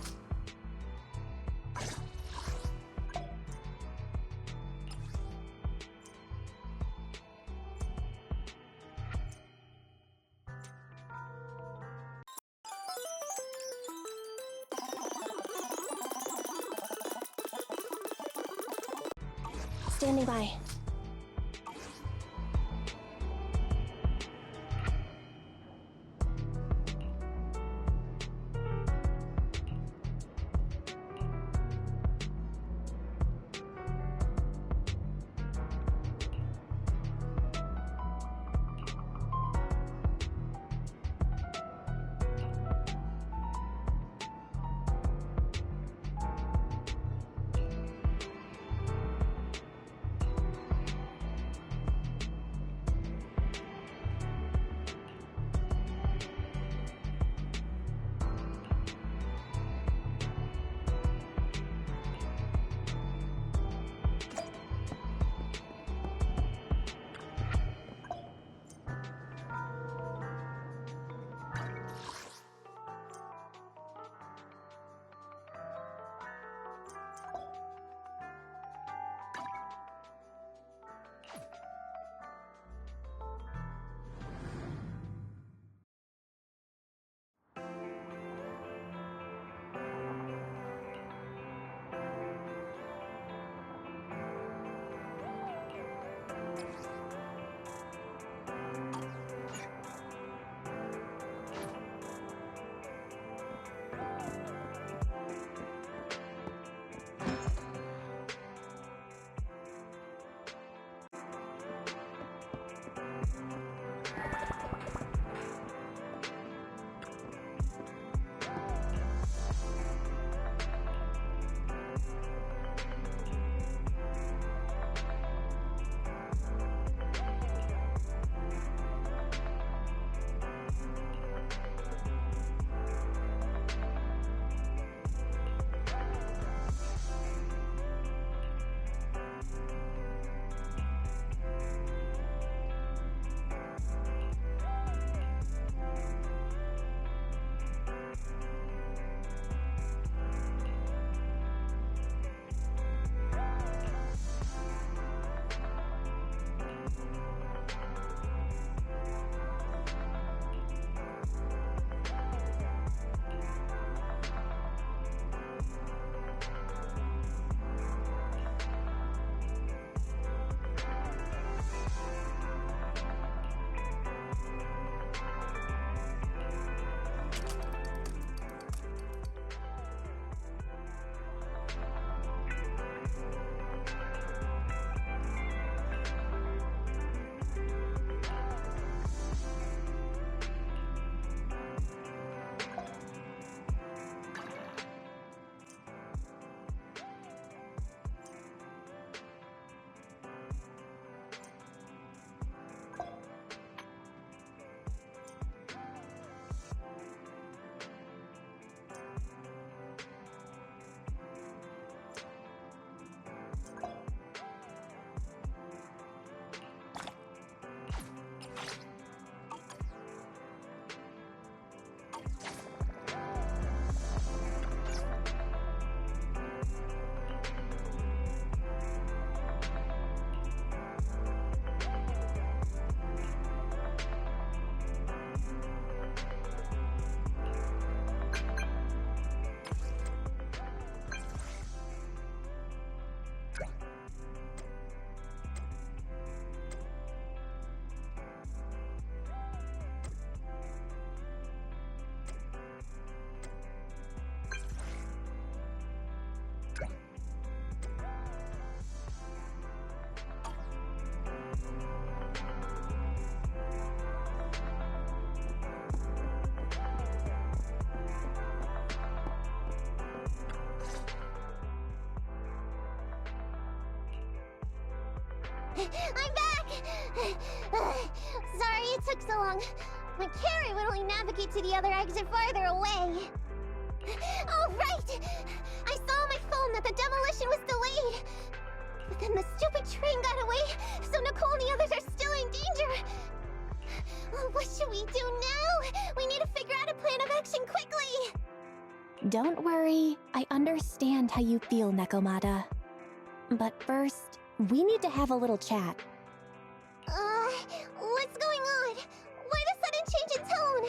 H: Standing by.
L: I'm back! Sorry it took so long. My carrot would only navigate to the other exit farther away. Oh, right! I saw on my phone that the demolition was delayed. But then the stupid train got away, so Nicole and the others are still in danger. What should we do now? We need to figure out a plan of action quickly!
H: Don't worry, I understand how you feel, Nekomata. But first, we need to have a little chat.
L: What's going on? Why the sudden change in tone?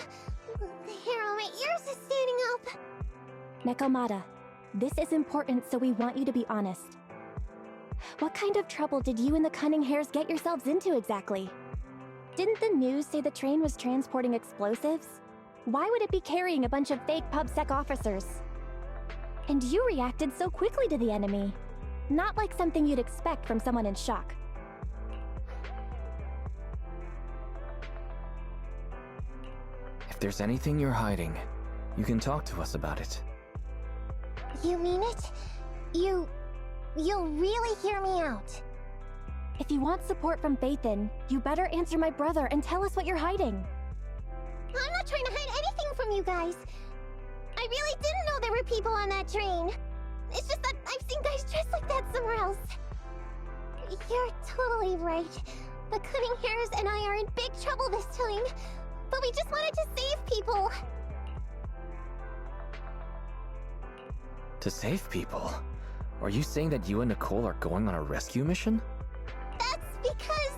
L: The hair on my ears is standing up.
H: Nekomata, this is important, so we want you to be honest. What kind of trouble did you and the Cunning Hares get yourselves into exactly? Didn't the news say the train was transporting explosives? Why would it be carrying a bunch of fake PubSec officers? And you reacted so quickly to the enemy. Not like something you'd expect from someone in shock.
I: If there's anything you're hiding, you can talk to us about it.
L: You mean it? You'll really hear me out.
H: If you want support from Phaethon, you better answer my brother and tell us what you're hiding.
L: I'm not trying to hide anything from you guys. I really didn't know there were people on that train. It's just that I've seen guys dressed like that somewhere else. You're totally right. The Cunning Hares and I are in big trouble this time. But we just wanted to save people.
I: To save people? Are you saying that you and Nicole are going on a rescue mission?
L: That's because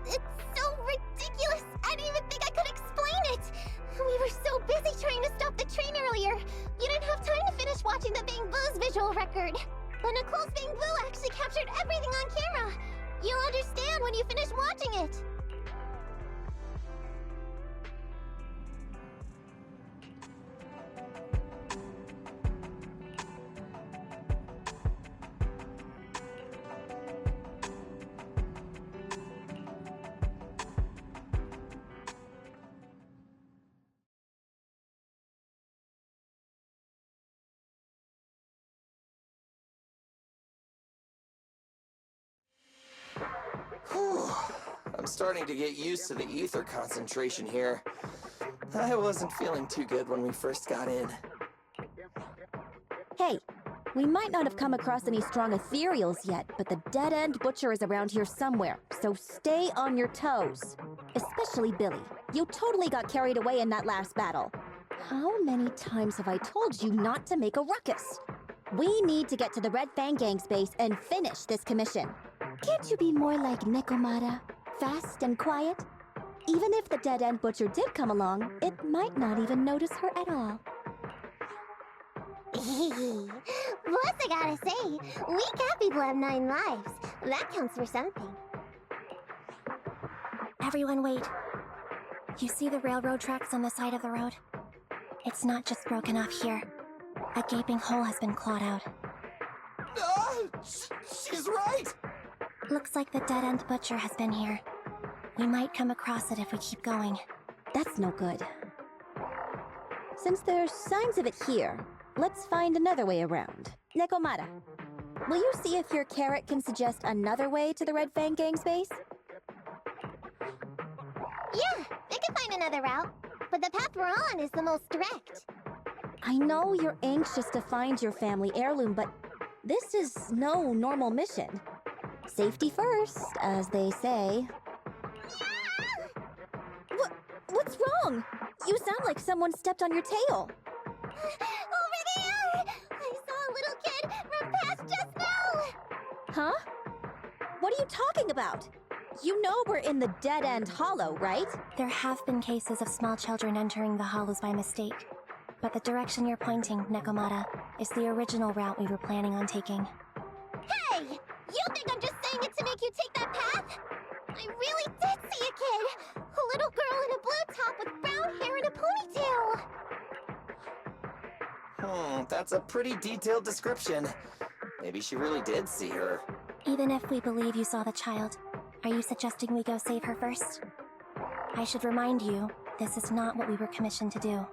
L: it's so ridiculous. I didn't even think I could explain it. We were so busy trying to stop the train earlier. You didn't have time to finish watching the Bang Boo's visual record. But Nicole's Bang Boo actually captured everything on camera. You'll understand when you finish watching it.
G: I'm starting to get used to the ether concentration here. I wasn't feeling too good when we first got in.
C: Hey, we might not have come across any strong ethereals yet, but the dead-end butcher is around here somewhere, so stay on your toes. Especially Billy. You totally got carried away in that last battle. How many times have I told you not to make a ruckus? We need to get to the Red Fang Gang's base and finish this commission. Can't you be more like Nekomata? Fast and quiet? Even if the dead-end butcher did come along, it might not even notice her at all.
L: Plus, I gotta say, we cat people have 9 lives. That counts for something.
H: Everyone wait. You see the railroad tracks on the side of the road? It's not just broken off here. A gaping hole has been clawed out.
G: She's right!
H: Looks like the dead-end butcher has been here. We might come across it if we keep going.
C: That's no good. Since there's signs of it here, let's find another way around. Nekomata, will you see if your carrot can suggest another way to the Red Fang Gang's base?
L: Yeah, I can find another route. But the path we're on is the most direct.
C: I know you're anxious to find your family heirloom, but this is no normal mission. Safety first, as they say. What's wrong? You sound like someone stepped on your tail.
L: Over there! I saw a little kid run past just now!
C: Huh? What are you talking about? You know we're in the dead-end hollow, right?
H: There have been cases of small children entering the hollows by mistake. But the direction you're pointing, Nekomata, is the original route we were planning on taking.
L: Hey! You think I'm just saying it to make you take that path? I really did see a kid! A little girl in a blue top with brown hair and a ponytail!
G: That's a pretty detailed description. Maybe she really did see her.
H: Even if we believe you saw the child, are you suggesting we go save her first? I should remind you, this is not what we were commissioned to do.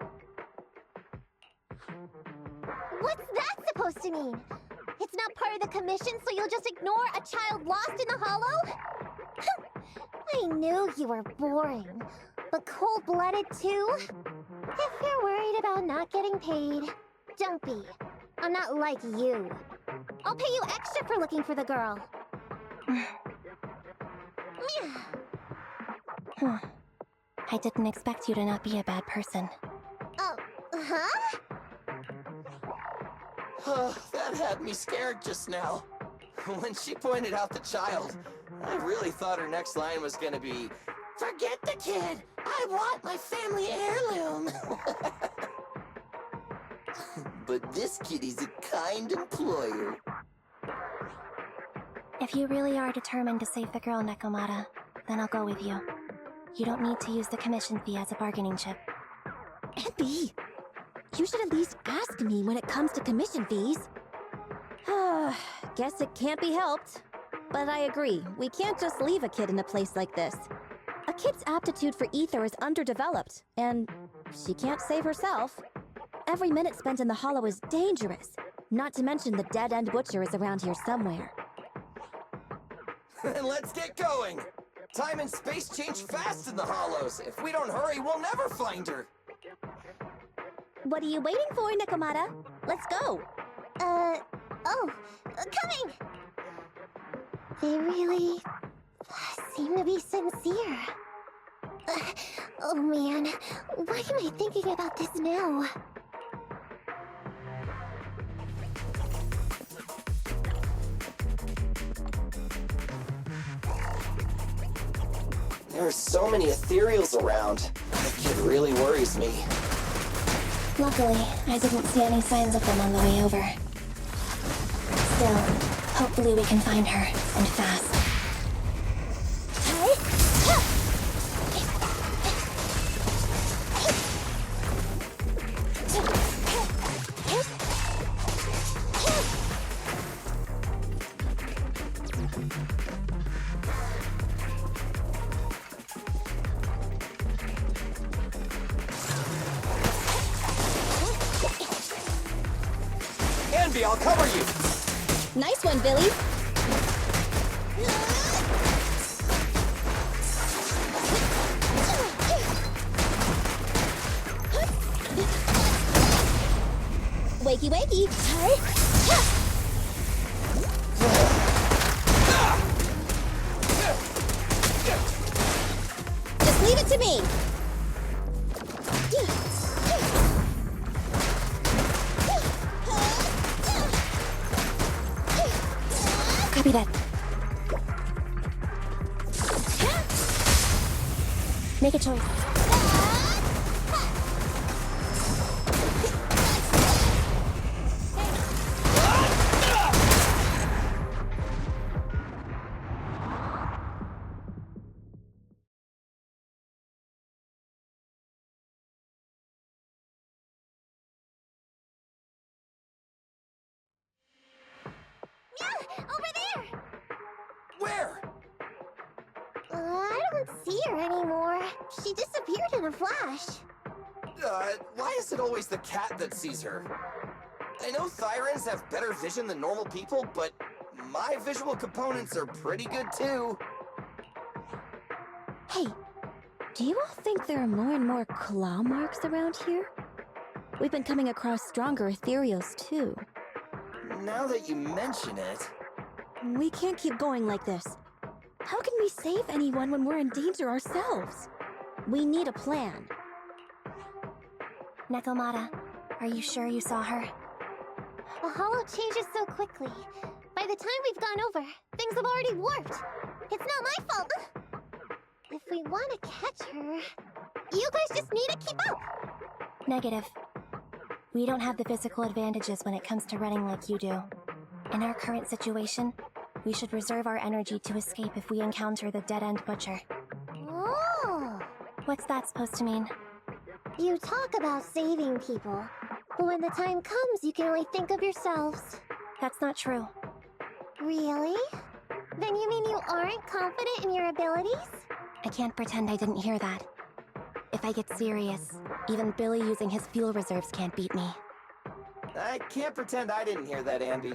L: What's that supposed to mean? It's not part of the commission, so you'll just ignore a child lost in the hollow? I knew you were boring, but cold-blooded too? If you're worried about not getting paid, don't be. I'm not like you. I'll pay you extra for looking for the girl.
H: I didn't expect you to not be a bad person.
L: Oh, huh?
G: That had me scared just now. When she pointed out the child, I really thought her next line was gonna be, "Forget the kid! I want my family heirloom!" But this kitty's a kind employer.
H: If you really are determined to save the girl, Nekomata, then I'll go with you. You don't need to use the commission fee as a bargaining chip.
C: Abby, you should at least ask me when it comes to commission fees. Guess it can't be helped. But I agree, we can't just leave a kid in a place like this. A kid's aptitude for ether is underdeveloped, and she can't save herself. Every minute spent in the hollow is dangerous, not to mention the dead-end butcher is around here somewhere.
G: Then let's get going! Time and space change fast in the hollows. If we don't hurry, we'll never find her.
C: What are you waiting for, Nekomata? Let's go!
L: Coming! They really seem to be sincere. Oh man, why am I thinking about this now?
G: There are so many ethereals around. That kid really worries me.
H: Luckily, I didn't see any signs of them on the way over. Still, hopefully we can find her, and fast.
G: Andy, I'll cover you!
C: Nice one, Billy! Wakey, wakey! Just leave it to me!
H: Copy that. Make a choice.
L: Over there!
G: Where?
L: I don't see her anymore. She disappeared in a flash.
G: Why is it always the cat that sees her? I know Thyrans have better vision than normal people, but my visual components are pretty good too.
C: Hey, do you all think there are more and more claw marks around here? We've been coming across stronger ethereals too.
G: Now that you mention it...
C: We can't keep going like this. How can we save anyone when we're in danger ourselves? We need a plan.
H: Nekomata, are you sure you saw her?
L: The hollow changes so quickly. By the time we've gone over, things have already warped. It's not my fault. If we want to catch her, you guys just need to keep up.
H: Negative. We don't have the physical advantages when it comes to running like you do. In our current situation, we should reserve our energy to escape if we encounter the dead-end butcher.
L: Oh!
H: What's that supposed to mean?
L: You talk about saving people, but when the time comes, you can only think of yourselves.
H: That's not true.
L: Really? Then you mean you aren't confident in your abilities?
H: I can't pretend I didn't hear that. If I get serious, even Billy using his fuel reserves can't beat me.
G: I can't pretend I didn't hear that, Andy.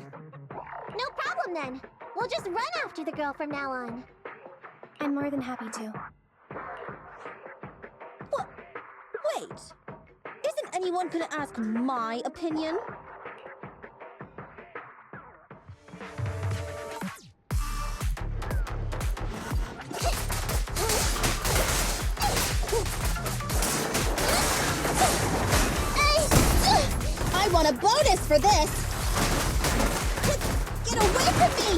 L: No problem then. We'll just run after the girl from now on.
H: I'm more than happy to.
C: What? Wait! Isn't anyone gonna ask my opinion? I want a bonus for this! Get away from me!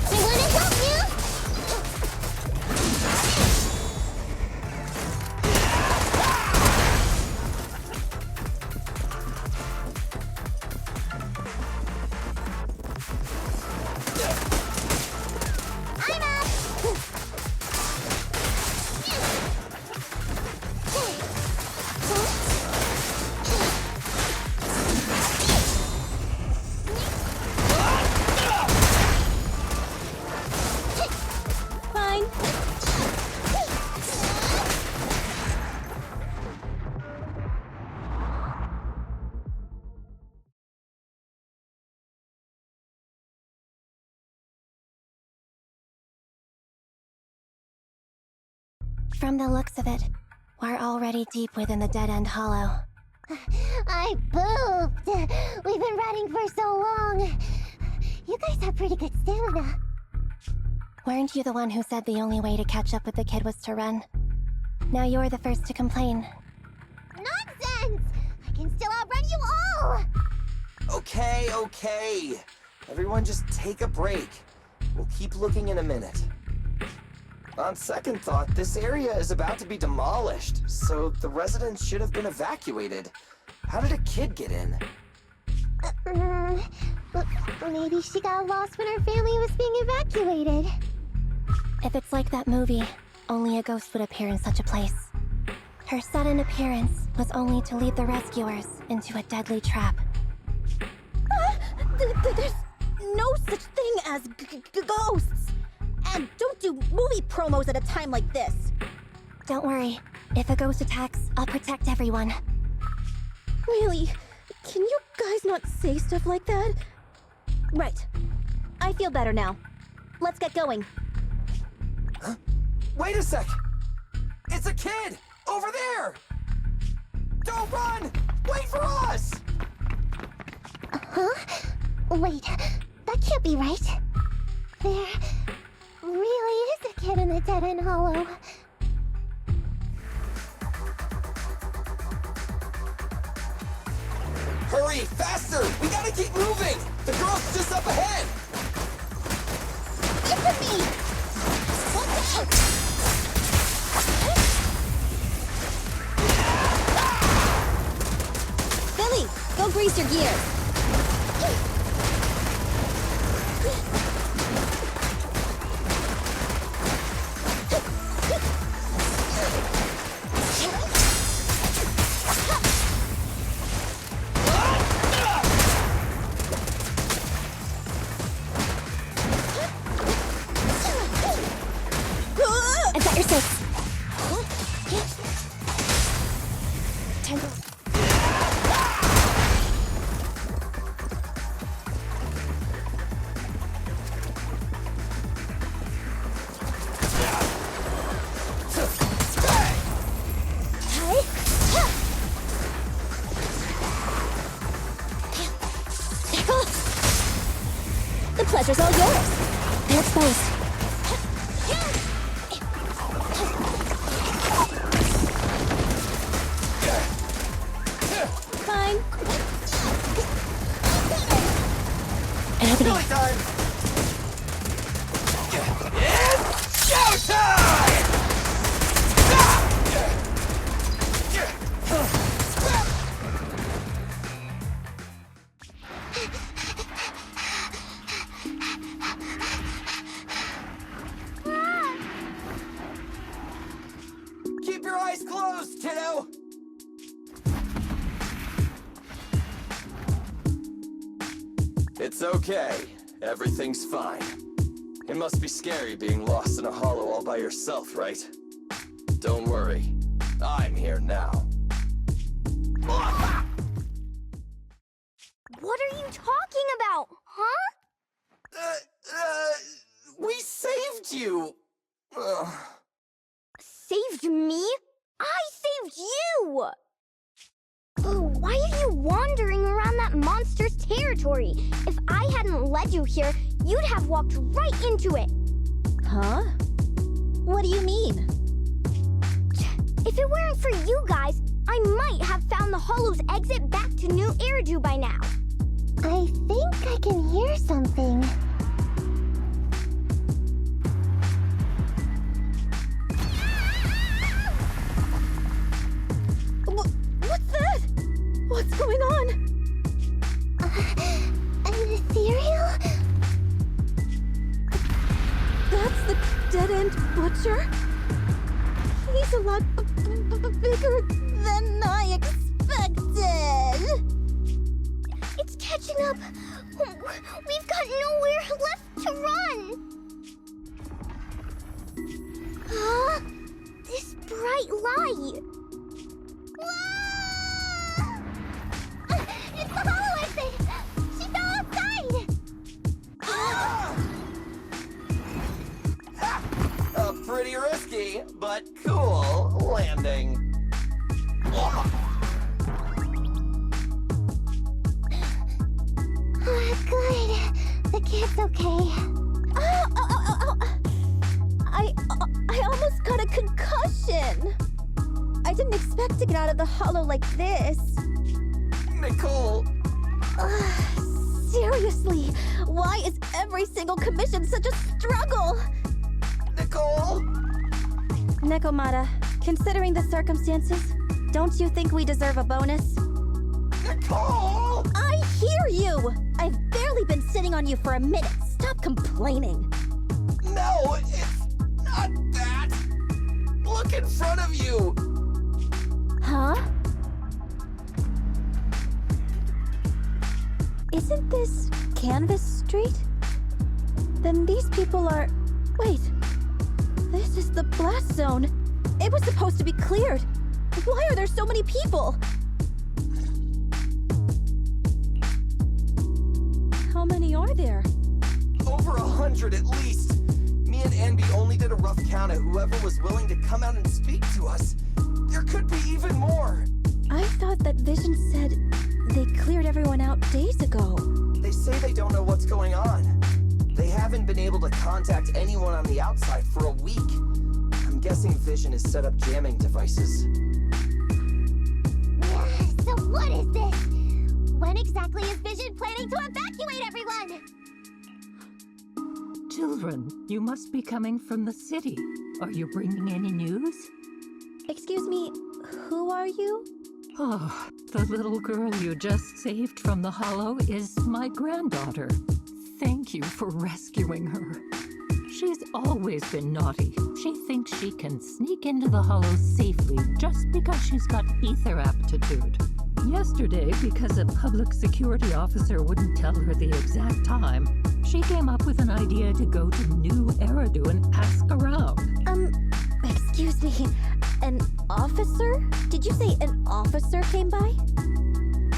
L: I wanna help you! I'm up!
C: Fine.
H: From the looks of it, we're already deep within the dead-end hollow.
L: I pooped! We've been running for so long! You guys have pretty good stamina.
H: Weren't you the one who said the only way to catch up with the kid was to run? Now you're the first to complain.
L: Nonsense! I can still outrun you all!
G: Okay. Everyone just take a break. We'll keep looking in a minute. On second thought, this area is about to be demolished, so the residents should have been evacuated. How did a kid get in?
L: Maybe she got lost when her family was being evacuated.
H: If it's like that movie, only a ghost would appear in such a place. Her sudden appearance was only to lead the rescuers into a deadly trap.
C: There's no such thing as ghosts! And don't do movie promos at a time like this!
H: Don't worry. If a ghost attacks, I'll protect everyone.
C: Really? Can you guys not say stuff like that? Right. I feel better now. Let's get going.
G: Huh? Wait a sec! It's a kid! Over there! Don't run! Wait for us!
L: Huh? Wait, that can't be right. There really is a kid in the dead-end hollow.
G: Hurry, faster! We gotta keep moving! The girl's just up ahead!
L: Wait for me! Watch out!
C: Billy, go grease your gears.
H: I've got your six.
C: The pleasure's all yours.
H: They're exposed.
C: Fine.
H: An opening.
G: Time! It's showtime! Keep your eyes closed, kiddo! It's okay. Everything's fine. It must be scary being lost in a hollow all by yourself, right? Don't worry. I'm here now.
L: What are you talking about, huh? Why are you wandering around that monster's territory? If I hadn't led you here, you'd have walked right into it.
C: Huh? What do you mean?
L: If it weren't for you guys, I might have found the Hollow's exit back to New Eridu by now. I think I can hear something.
C: What's that? What's going on?
L: An ethereal?
C: That's the dead-end butcher? He's a lot bigger than I expected.
L: It's catching up. We've got nowhere left to run. Huh? This bright light. Ah! It's the Hollow exit. She fell outside.
G: A pretty risky, but cool landing.
L: Good. The kid's okay.
C: Ow. I almost got a concussion. I didn't expect to get out of the Hollow like this.
G: Nicole!
C: Seriously, why is every single commission such a struggle?
G: Nicole!
C: Nekomata, considering the circumstances, don't you think we deserve a bonus?
G: Nicole!
C: I hear you! I've barely been sitting on you for a minute. Stop complaining.
G: No, it's not that! Look in front of you!
C: Huh? Isn't this Canvas Street? Then these people are... Wait. This is the blast zone. It was supposed to be cleared. Why are there so many people? How many are there?
G: Over 100 at least. Me and Anby only did a rough count of whoever was willing to come out and speak to us. There could be even more.
C: I thought that Vision said they cleared everyone out days ago.
G: They say they don't know what's going on. They haven't been able to contact anyone on the outside for a week. I'm guessing Vision has set up jamming devices.
L: So what is this? When exactly is Vision planning to evacuate everyone?
O: Children, you must be coming from the city. Are you bringing any news?
C: Excuse me, who are you?
O: Oh, the little girl you just saved from the Hollow is my granddaughter. Thank you for rescuing her. She's always been naughty. She thinks she can sneak into the Hollow safely just because she's got ether aptitude. Yesterday, because a public security officer wouldn't tell her the exact time, she came up with an idea to go to New Eridu and ask around.
C: Excuse me, an officer? Did you say an officer came by?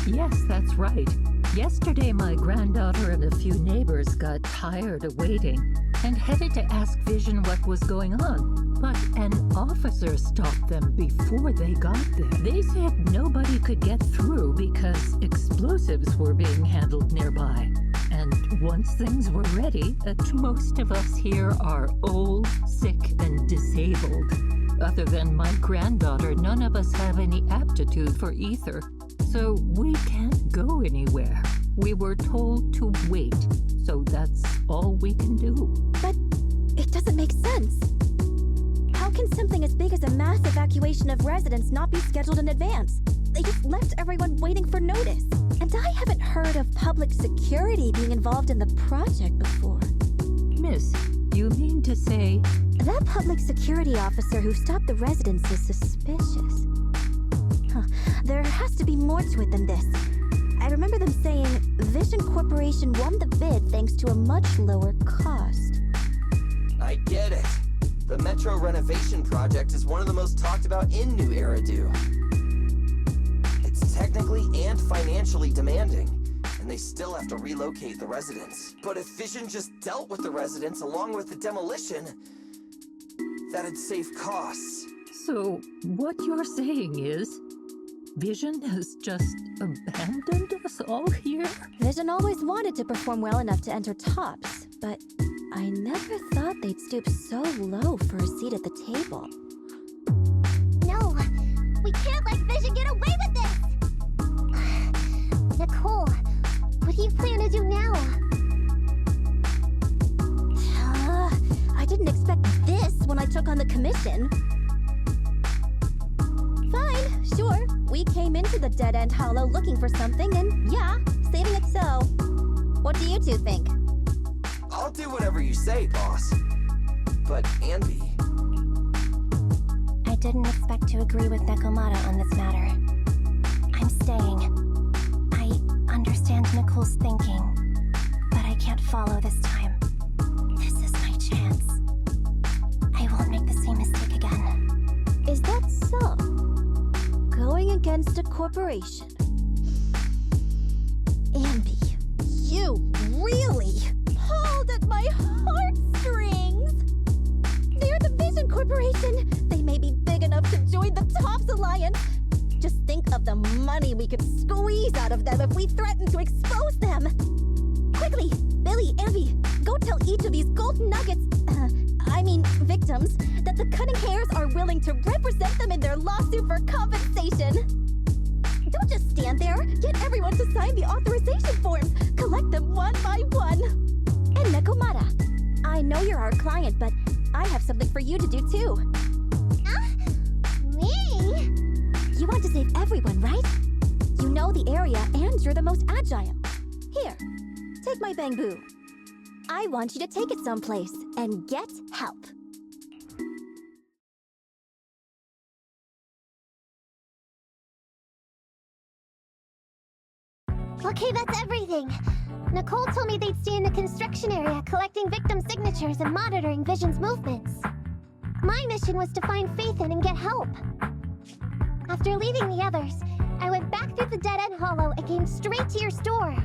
O: Yes, that's right. Yesterday, my granddaughter and a few neighbors got tired of waiting and headed to ask Vision what was going on. But an officer stopped them before they got there. They said nobody could get through because explosives were being handled nearby. And once things were ready, most of us here are old, sick, and disabled. Other than my granddaughter, none of us have any aptitude for ether. So we can't go anywhere. We were told to wait, so that's all we can do.
C: But it doesn't make sense. How can something as big as a mass evacuation of residents not be scheduled in advance? They just left everyone waiting for notice. And I haven't heard of public security being involved in the project before.
O: Miss, you mean to say...
C: That public security officer who stopped the residents is suspicious. There has to be more to it than this. I remember them saying Vision Corporation won the bid thanks to a much lower cost.
G: I get it. The Metro renovation project is one of the most talked about in New Eridu. It's technically and financially demanding, and they still have to relocate the residents. But if Vision just dealt with the residents along with the demolition, that'd save costs.
O: So, what you're saying is... Vision has just abandoned us all here?
C: Vision always wanted to perform well enough to enter tops, but I never thought they'd stoop so low for a seat at the table.
L: No, we can't let Vision get away with this! Nicole, what do you plan to do now?
C: I didn't expect this when I took on the commission. Fine, sure. We came into the dead-end hollow looking for something, and yeah, saving it so. What do you two think?
G: I'll do whatever you say, boss. But Andy...
D: I didn't expect to agree with Nekomata on this matter. I'm staying. I understand Nicole's thinking, but I can't follow this time. This is my chance. I won't make the same mistake again.
C: Is that so? Going against a corporation. Ambi, you really pulled at my heartstrings! They're the Vision Corporation! They may be big enough to join the Tops Alliance! Just think of the money we could squeeze out of them if we threaten to expose them! Quickly, Billy, Ambi, go tell each of these gold nuggets, victims, that the Cunning Hairs are willing to represent them in their lawsuit for compensation! Don't just stand there! Get everyone to sign the authorization forms! Collect them one by one! And Nekomata, I know you're our client, but I have something for you to do too.
L: Me?
C: You want to save everyone, right? You know the area and you're the most agile. Here, take my bamboo. I want you to take it someplace and get help.
L: Okay, that's everything. Nicole told me they'd stay in the construction area, collecting victim signatures and monitoring Vision's movements. My mission was to find Faithin and get help. After leaving the others, I went back through the dead-end hollow and came straight to your store.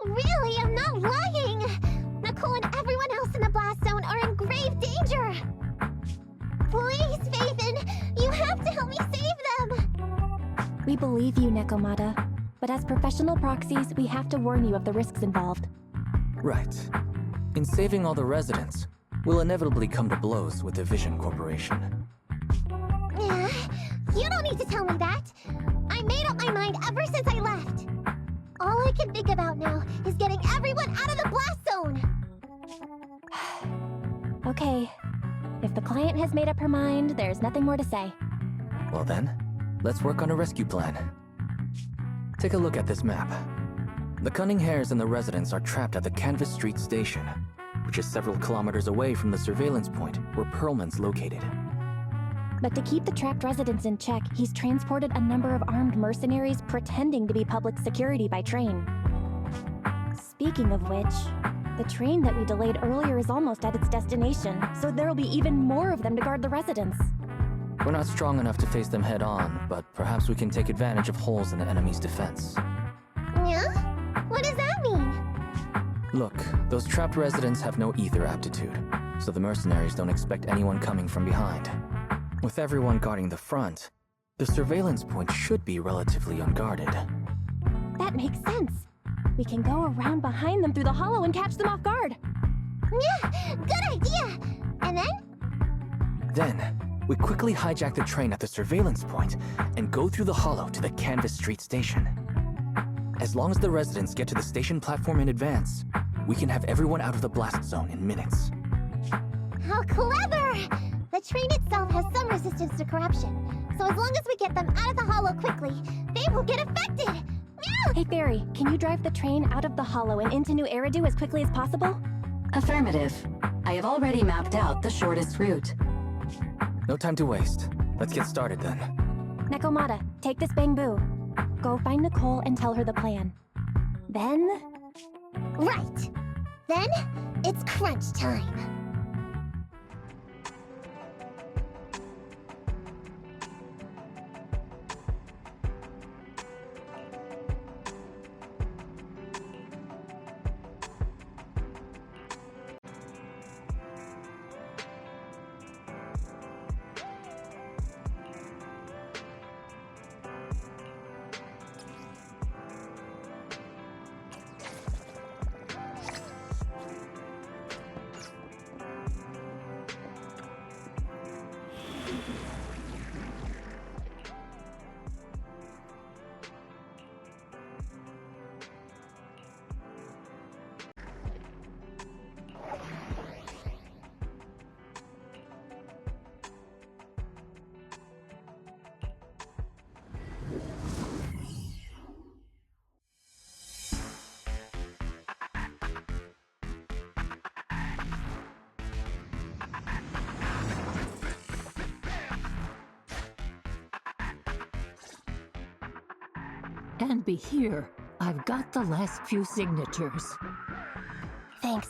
L: Really, I'm not lying! Nicole and everyone else in the blast zone are in grave danger! Please, Faithin, you have to help me save them!
H: We believe you, Nekomata. But as professional proxies, we have to warn you of the risks involved.
I: Right. In saving all the residents, we'll inevitably come to blows with the Vision Corporation.
L: You don't need to tell me that! I made up my mind ever since I left! All I can think about now is getting everyone out of the blast zone!
H: Okay. If the client has made up her mind, there's nothing more to say.
I: Well then, let's work on a rescue plan. Take a look at this map. The Cunning Hairs and the residents are trapped at the Canvas Street station, which is several kilometers away from the surveillance point where Perlman's located.
H: But to keep the trapped residents in check, he's transported a number of armed mercenaries pretending to be public security by train. Speaking of which, the train that we delayed earlier is almost at its destination, so there'll be even more of them to guard the residents.
I: We're not strong enough to face them head-on, but perhaps we can take advantage of holes in the enemy's defense.
L: Yeah? What does that mean?
I: Look, those trapped residents have no ether aptitude, so the mercenaries don't expect anyone coming from behind. With everyone guarding the front, the surveillance point should be relatively unguarded.
H: That makes sense. We can go around behind them through the hollow and catch them off guard.
L: Yeah, good idea! And then?
I: Then, we quickly hijack the train at the surveillance point and go through the hollow to the Canvas Street station. As long as the residents get to the station platform in advance, we can have everyone out of the blast zone in minutes.
L: How clever! The train itself has some resistance to corruption, so as long as we get them out of the hollow quickly, they won't get affected! Meow!
H: Hey Barry, can you drive the train out of the hollow and into New Eridu as quickly as possible?
J: Affirmative. I have already mapped out the shortest route.
I: No time to waste. Let's get started then.
H: Nekomata, take this bamboo. Go find Nicole and tell her the plan. Then...
L: Right! Then, it's crunch time!
O: And be here. I've got the last few signatures.
H: Thanks.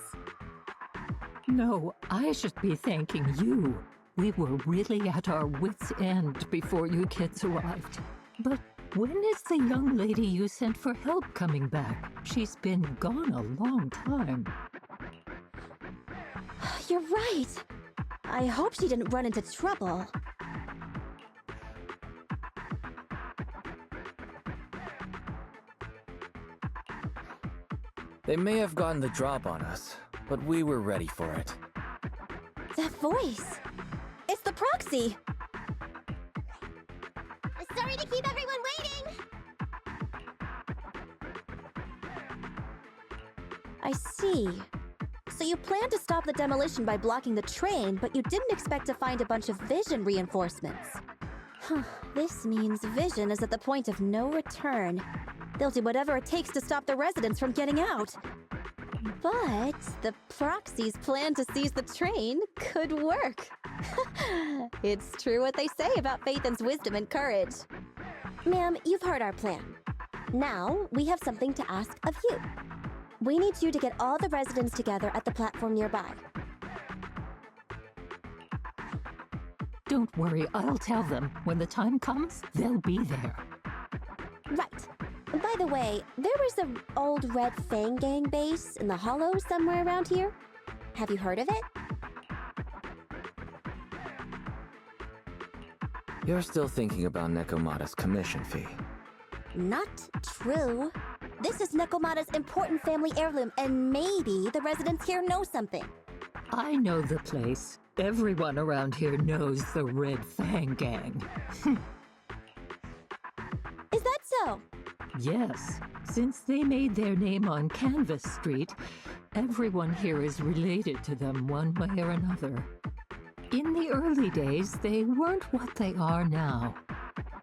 O: No, I should be thanking you. We were really at our wits' end before you kids arrived. But when is the young lady you sent for help coming back? She's been gone a long time.
C: You're right. I hope she didn't run into trouble.
I: They may have gotten the drop on us, but we were ready for it.
C: That voice! It's the proxy!
L: Sorry to keep everyone waiting!
C: I see. So you planned to stop the demolition by blocking the train, but you didn't expect to find a bunch of vision reinforcements. Huh, this means Vision is at the point of no return. They'll do whatever it takes to stop the residents from getting out. But the proxy's plan to seize the train could work. It's true what they say about Phaethon's wisdom and courage. Ma'am, you've heard our plan. Now, we have something to ask of you. We need you to get all the residents together at the platform nearby.
O: Don't worry, I'll tell them. When the time comes, they'll be there.
C: Right. By the way, there was an old Red Fang Gang base in the Hollow somewhere around here. Have you heard of it?
I: You're still thinking about Nekomata's commission fee.
C: Not true. This is Nekomata's important family heirloom, and maybe the residents here know something.
O: I know the place. Everyone around here knows the Red Fang Gang.
C: Is that so?
O: Yes. Since they made their name on Canvas Street, everyone here is related to them one way or another. In the early days, they weren't what they are now.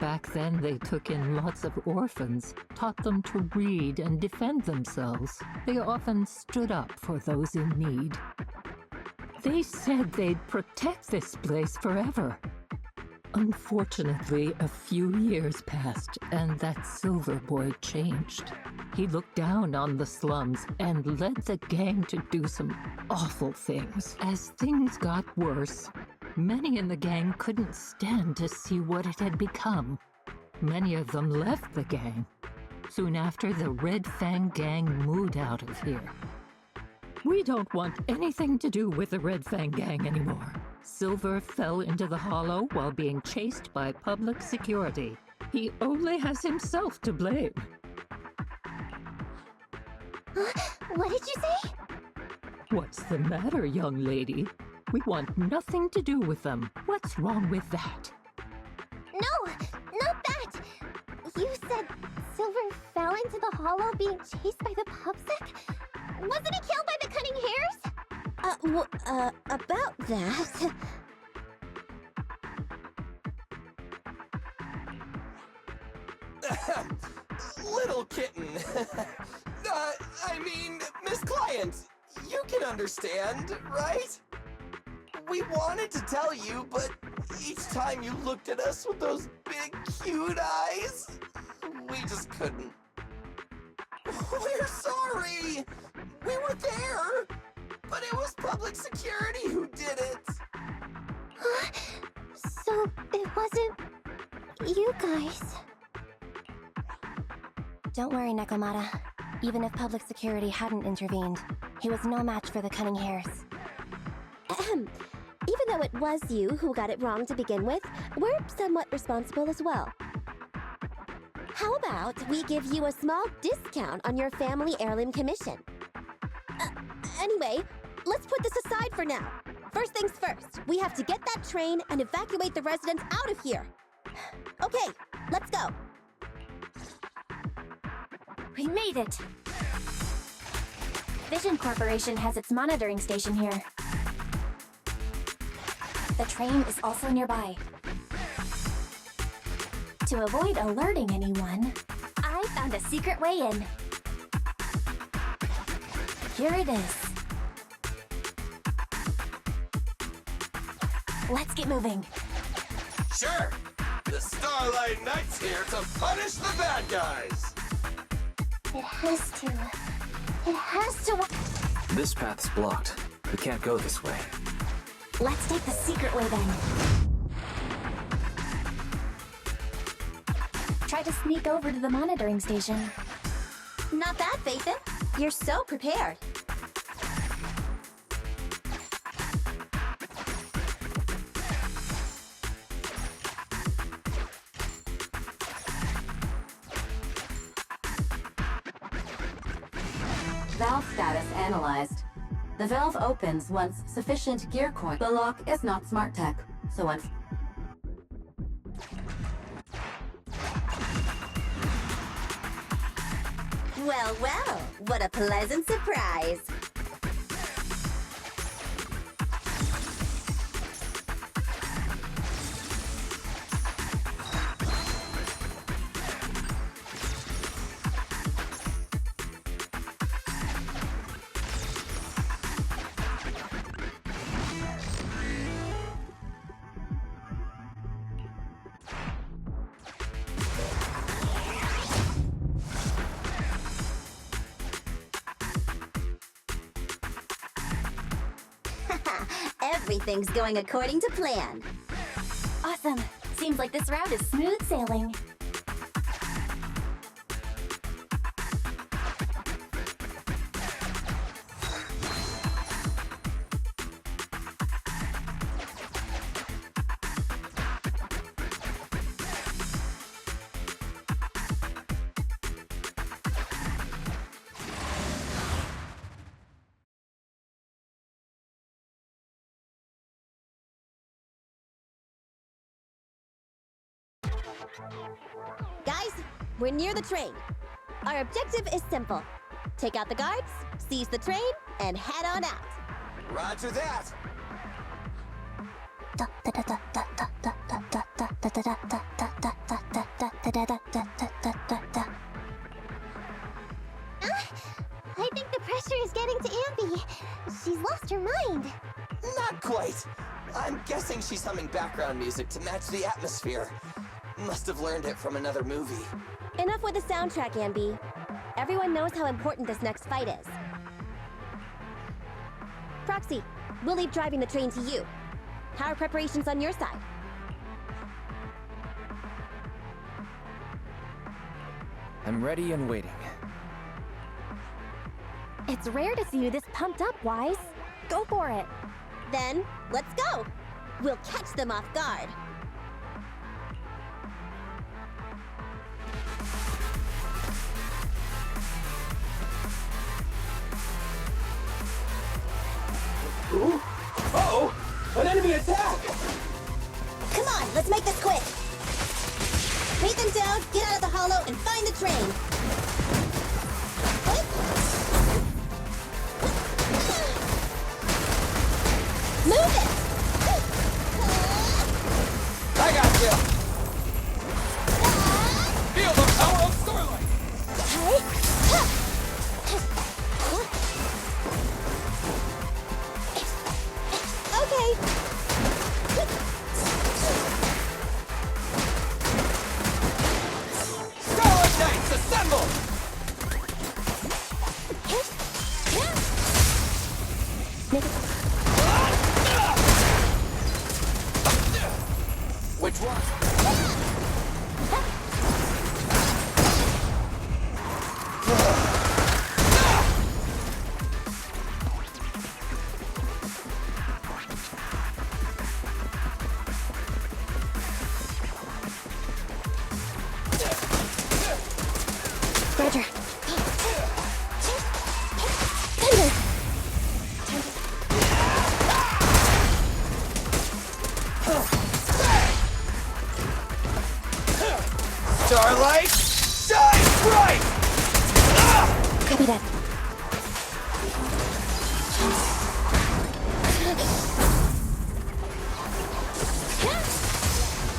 O: Back then, they took in lots of orphans, taught them to read and defend themselves. They often stood up for those in need. They said they'd protect this place forever. Unfortunately, a few years passed, and that Silver Boy changed. He looked down on the slums and led the gang to do some awful things. As things got worse, many in the gang couldn't stand to see what it had become. Many of them left the gang. Soon after, the Red Fang Gang moved out of here. We don't want anything to do with the Red Fang Gang anymore. Silver fell into the Hollow while being chased by public security. He only has himself to blame.
L: What did you say?
O: What's the matter, young lady? We want nothing to do with them. What's wrong with that?
L: No, not that! You said Silver fell into the Hollow being chased by the PubSec? Wasn't he killed by the Cunning Hares?
C: About that...
G: Little kitten. I mean, Miss Client, you can understand, right? We wanted to tell you, but each time you looked at us with those big, cute eyes, we just couldn't. We're sorry! We were there, but it was public security who did it.
L: So it wasn't you guys.
C: Don't worry, Nekomata. Even if public security hadn't intervened, he was no match for the Cunning Hares. Ahem. Even though it was you who got it wrong to begin with, we're somewhat responsible as well. How about we give you a small discount on your family heirloom commission? Anyway, let's put this aside for now. First things first, we have to get that train and evacuate the residents out of here. Okay, let's go.
H: We made it! Vision Corporation has its monitoring station here. The train is also nearby. To avoid alerting anyone, I found a secret way in. Here it is. Let's get moving.
G: Sure! The Starlight Knight's here to punish the bad guys!
L: It has to. It has to.
I: This path's blocked. We can't go this way.
H: Let's take the secret way then. Try to sneak over to the monitoring station.
C: Not bad, Phaethon. You're so prepared.
J: Valve status analyzed. The valve opens once sufficient gear coin. The lock is not smart tech, so once...
C: Well, well, what a pleasant surprise. Everything's going according to plan.
H: Awesome! Seems like this route is smooth sailing.
C: Guys, we're near the train. Our objective is simple. Take out the guards, seize the train, and head on out.
G: Roger that!
L: I think the pressure is getting to Ambi. She's lost her mind.
G: Not quite. I'm guessing she's humming background music to match the atmosphere. Must have learned it from another movie.
C: Enough with the soundtrack, Ambi. Everyone knows how important this next fight is. Proxy, we'll leave driving the train to you. How are preparations on your side?
I: I'm ready and waiting.
H: It's rare to see you this pumped up, Wise. Go for it.
C: Then, let's go! We'll catch them off guard.
M: Ooh. Uh-oh! An enemy attack!
C: Come on, let's make this quick! Take them down, get out of the hollow, and find the train! Move it!
G: I got you! Feel the power of Starlight!
C: Okay.
G: Starlight Knights, assemble! Which one?
C: Roger. Thunder!
A: Starlight, shine bright!
H: Copy that.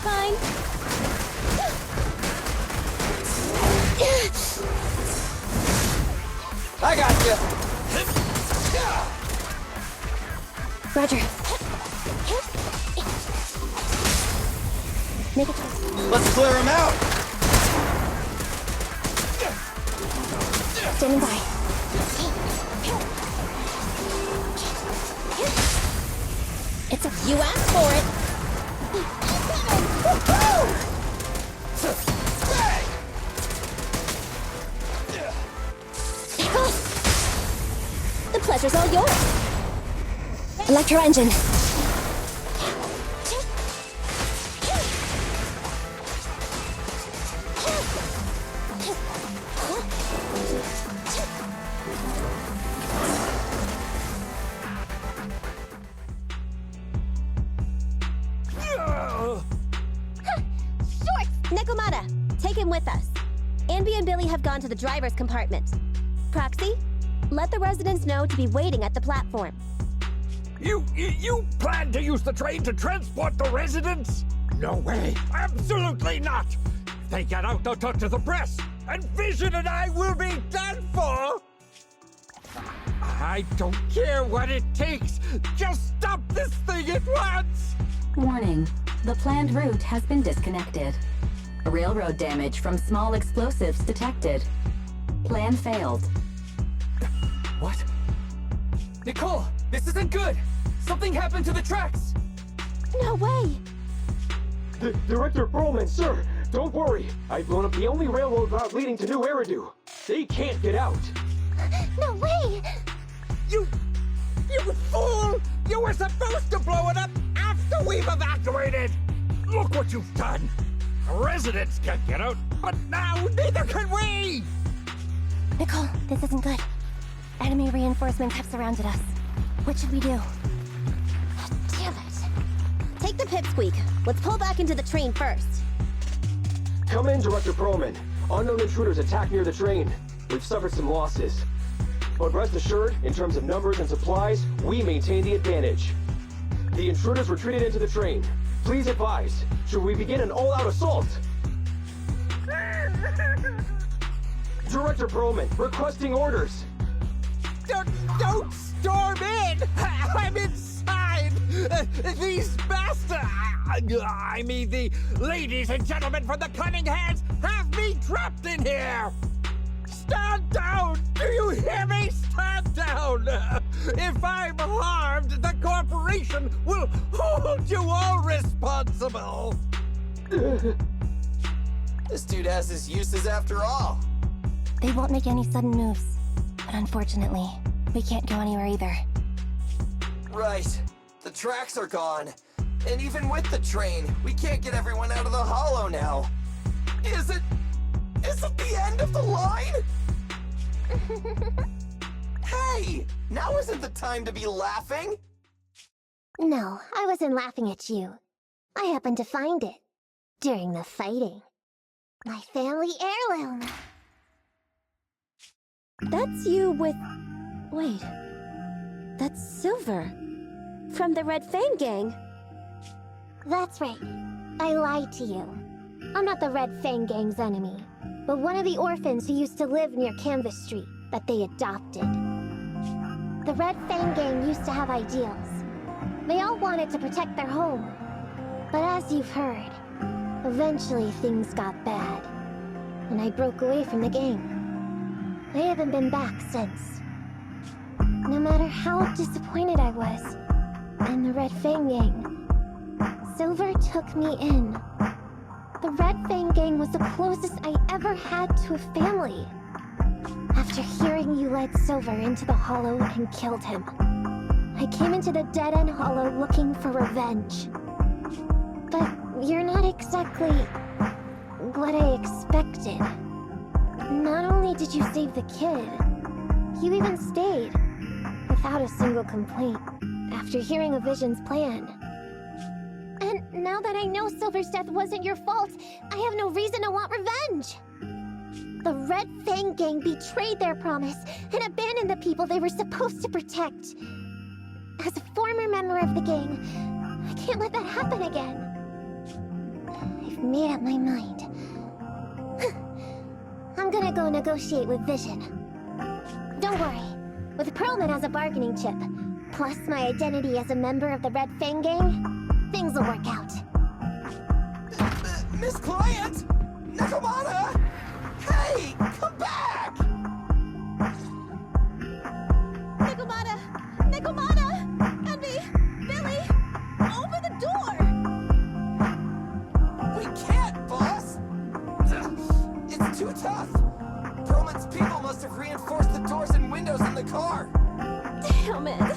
C: Fine.
A: I got you.
H: Roger. Make a choice.
A: Let's clear him out.
H: Standing by. It's a
C: You asked for it. The pleasure's all yours.
H: Electro engine.
C: Nekomata, take him with us. Anby and Billy have gone to the driver's compartment. Proxy, let the residents know to be waiting at the platform.
A: You plan to use the train to transport the residents? No way. Absolutely not. If they get out, they'll talk to the press, and Vision and I will be done for. I don't care what it takes. Just stop this thing at once.
J: Warning. The planned route has been disconnected. Railroad damage from small explosives detected. Plan failed.
M: What? Nicole, this isn't good! Something happened to the tracks!
C: No way!
B: Director Perlman, sir, don't worry. I've blown up the only railroad route leading to New Eridu. They can't get out.
L: No way!
A: You fool! You were supposed to blow it up after we've evacuated! Look what you've done! Residents can't get out, but now neither can we!
H: Nicole, this isn't good. Enemy reinforcements have surrounded us. What should we do?
C: Damn it. Take the pipsqueak. Let's pull back into the train first.
B: Come in, Director Perlman. Unknown intruders attacked near the train. We've suffered some losses. But rest assured, in terms of numbers and supplies, we maintain the advantage. The intruders retreated into the train. Please advise, should we begin an all-out assault? Director Perlman, requesting orders.
A: Don't storm in! I'm inside! These bastards! I mean, the ladies and gentlemen from the Cunning Hands have me trapped in here! Stand down! Do you hear me? Stand down! If I'm harmed, the corporation will hold you all responsible!
G: This dude has his uses after all.
H: They won't make any sudden moves. But unfortunately, we can't go anywhere either.
G: Right. The tracks are gone. And even with the train, we can't get everyone out of the hollow now. Is it the end of the line? Hey! Now isn't the time to be laughing!
L: No, I wasn't laughing at you. I happened to find it. During the fighting. My family heirloom.
C: That's you with... Wait. That's Silver. From the Red Fang Gang.
L: That's right. I lied to you. I'm not the Red Fang Gang's enemy, but one of the orphans who used to live near Canvas Street that they adopted. The Red Fang Gang used to have ideals. They all wanted to protect their home. But as you've heard, eventually things got bad, and I broke away from the gang. I haven't been back since. No matter how disappointed I was in the Red Fang Gang, Silver took me in. The Red Fang Gang was the closest I ever had to a family. After hearing you led Silver into the Hollow and killed him, I came into the Dead-End Hollow looking for revenge. But you're not exactly what I expected. Not only did you save the kid, you even stayed, without a single complaint, after hearing a Vision's plan.
D: And now that I know Silver's death wasn't your fault, I have no reason to want revenge. The Red Fang Gang betrayed their promise and abandoned the people they were supposed to protect. As a former member of the gang, I can't let that happen again. I've made up my mind. I'm gonna go negotiate with Vision. Don't worry. With Perlman as a bargaining chip, plus my identity as a member of the Red Fang Gang, things will work out.
G: Miss Client! Nakamata! Hey! Come back!
C: Nakamata! Nakamata! Envy! Billy! Open the door!
G: We can't, boss! It's too tough! Perlman's people must have reinforced the doors and windows in the car!
C: Damn it!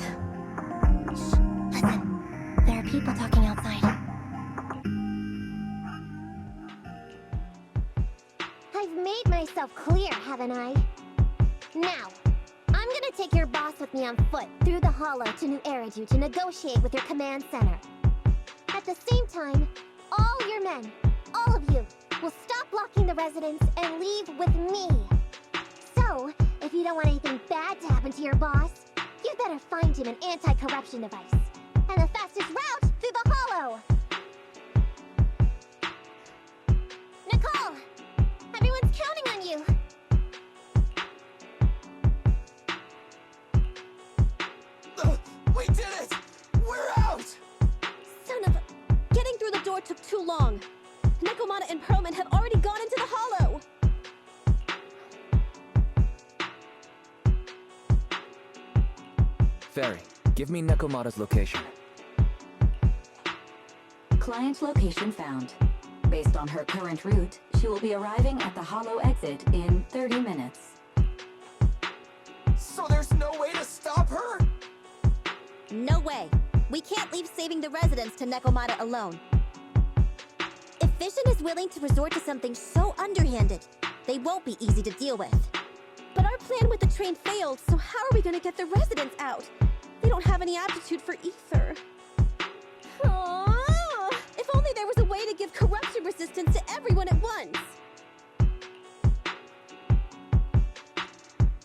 D: Shh, listen. There are people talking outside. I've made myself clear, haven't I? Now, I'm gonna take your boss with me on foot through the hollow to New Eridu to negotiate with your command center. At the same time, all your men, all of you, will stop blocking the residents and leave with me. So, if you don't want anything bad to happen to your boss, you better find him an anti-corruption device. And the fastest route through the hollow! Nicole! Everyone's counting on you!
G: We did it! We're out!
C: Son of a... Getting through the door took too long. Nakamata and Perlman have already gone into the hollow!
I: Fairy, give me Nekomata's location.
J: Client location found. Based on her current route, she will be arriving at the hollow exit in 30 minutes.
G: So there's no way to stop her?
C: No way. We can't leave saving the residents to Nakamata alone. If Vision is willing to resort to something so underhanded, they won't be easy to deal with. But our plan with the train failed, so how are we gonna get the residents out? They don't have any aptitude for ether. Aww. If only there was a way to give corruption resistance to everyone at once.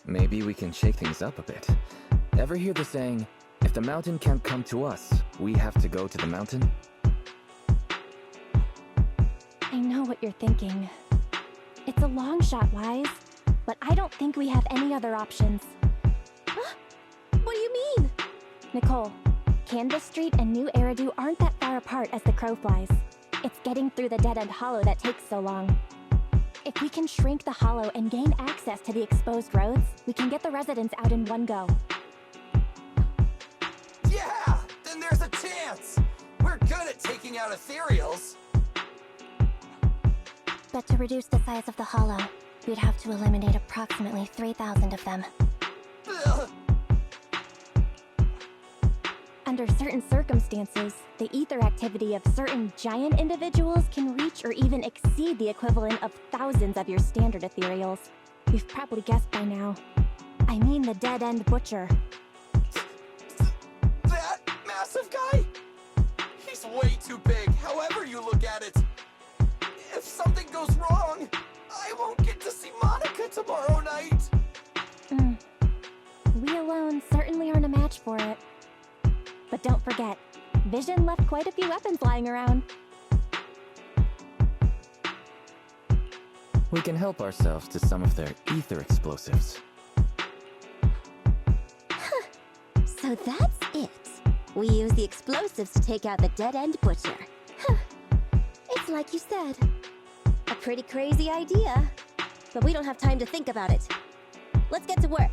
I: Maybe we can shake things up a bit. Ever hear the saying, if the mountain can't come to us, we have to go to the mountain?
H: I know what you're thinking. It's a long shot, Wise, but I don't think we have any other options.
C: What do you mean?
H: Nicole, Canvas Street and New Eridu aren't that far apart as the crow flies. It's getting through the dead-end hollow that takes so long. If we can shrink the hollow and gain access to the exposed roads, we can get the residents out in one go.
G: Yeah! Then there's a chance! We're good at taking out ethereals!
D: But to reduce the size of the hollow, we'd have to eliminate approximately 3,000 of them.
G: Ugh.
H: Under certain circumstances, the ether activity of certain giant individuals can reach or even exceed the equivalent of thousands of your standard ethereals. You've probably guessed by now. I mean the dead-end butcher.
G: That massive guy? He's way too big, however you look at it. If something goes wrong, I won't get to see Monica tomorrow night.
H: We alone certainly aren't a match for it. But don't forget, Vision left quite a few weapons lying around.
I: We can help ourselves to some of their ether explosives.
C: So that's it. We use the explosives to take out the dead-end butcher. It's like you said. A pretty crazy idea. But we don't have time to think about it. Let's get to work.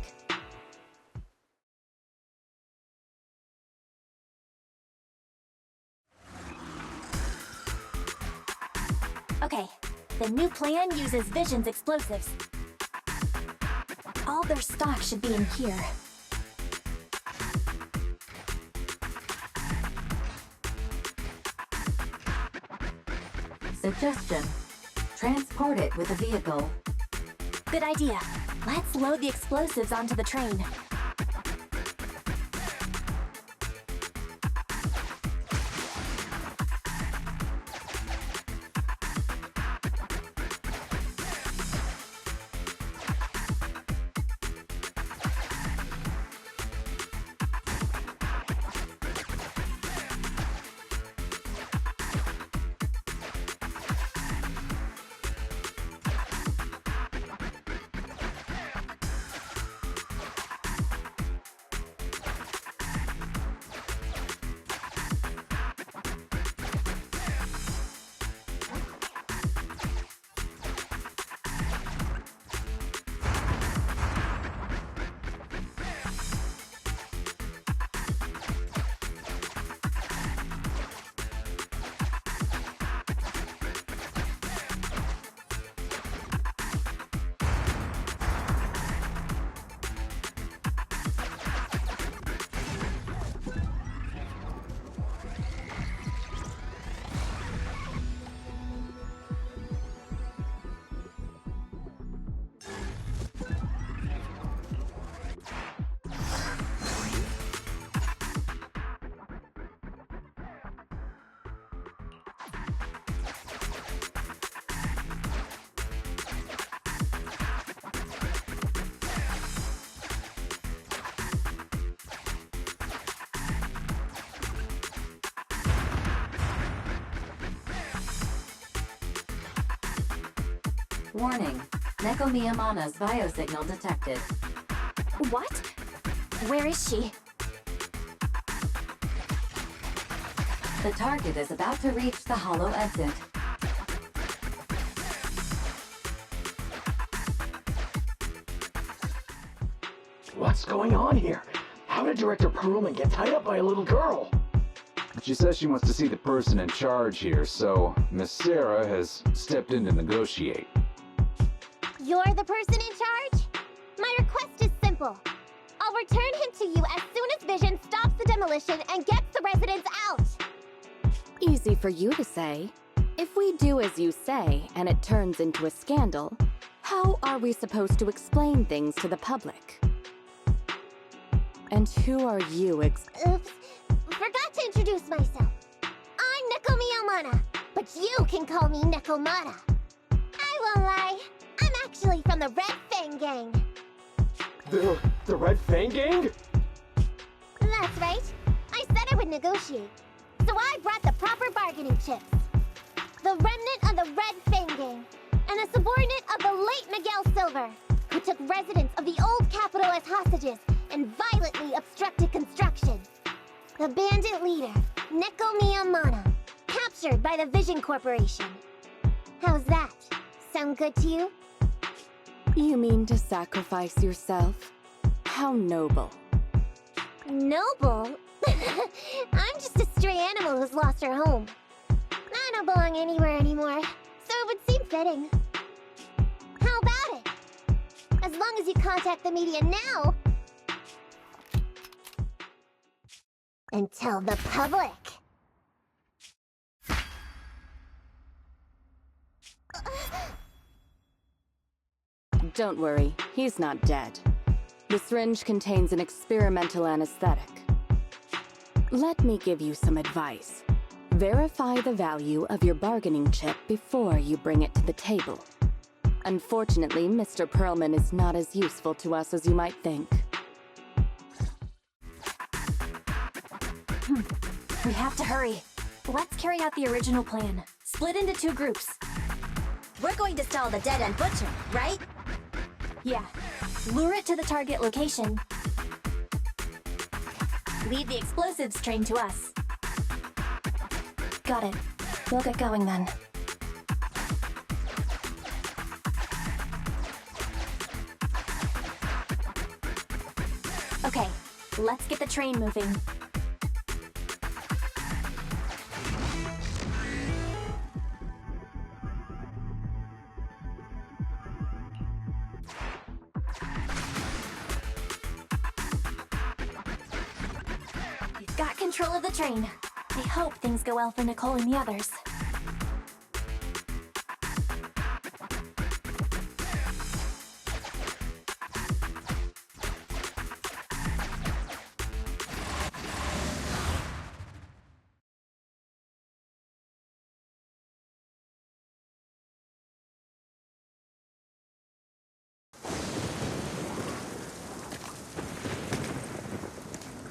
H: Okay, the new plan uses Vision's explosives. All their stock should be in here.
J: Suggestion. Transport it with a vehicle.
H: Good idea. Let's load the explosives onto the train.
J: Warning. Neko Miyamana's biosignal detected.
H: What? Where is she?
J: The target is about to reach the hollow exit.
M: What's going on here? How did Director Perlman get tied up by a little girl?
P: She says she wants to see the person in charge here, so Miss Sarah has stepped in to negotiate.
L: You're the person in charge? My request is simple. I'll return him to you as soon as Vision stops the demolition and gets the residents out.
H: Easy for you to say. If we do as you say and it turns into a scandal, how are we supposed to explain things to the public? And who are you
L: Oops. Forgot to introduce myself. I'm Neko Miyamana, but you can call me Nekomata. I won't lie. I'm actually from the Red Fang Gang.
M: The Red Fang Gang?
L: That's right. I said I would negotiate. So I brought the proper bargaining chips. The remnant of the Red Fang Gang, and a subordinate of the late Miguel Silver, who took residents of the old capital as hostages and violently obstructed construction. The bandit leader, Neko Miyamana, captured by the Vision Corporation. How's that? Sound good to you?
H: You mean to sacrifice yourself? How noble.
L: Noble? I'm just a stray animal who's lost her home. I don't belong anywhere anymore, so it would seem fitting. How about it? As long as you contact the media now, and tell the public.
H: Don't worry, he's not dead. The syringe contains an experimental anesthetic. Let me give you some advice. Verify the value of your bargaining chip before you bring it to the table. Unfortunately, Mr. Perlman is not as useful to us as you might think.
C: We have to hurry. Let's carry out the original plan. Split into 2 groups. We're going to stall the dead-end butcher, right? Yeah. Lure it to the target location. Leave the explosives train to us. Got it. We'll get going then. Okay, let's get the train moving. We've got control of the train. I hope things go well for Nicole and the others.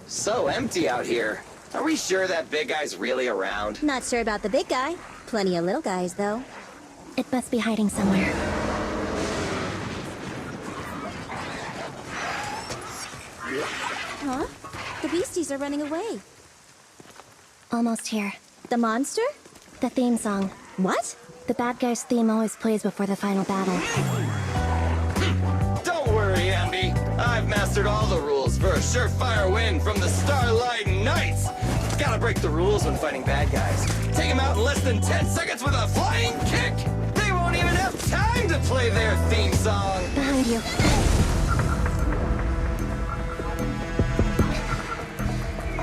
G: So empty out here. Are we sure that big guy's really around?
C: Not sure about the big guy. Plenty of little guys, though. It must be hiding somewhere. Huh? The beasties are running away.
D: Almost here.
C: The monster?
D: The theme song.
C: What?
D: The bad guy's theme always plays before the final battle.
G: Don't worry, Ambi. I've mastered all the rules for a surefire win from the Starlight Knights. Gotta break the rules when fighting bad guys. Take them out in less than 10 seconds with a flying kick. They won't even have time to play their theme song.
D: Behind you.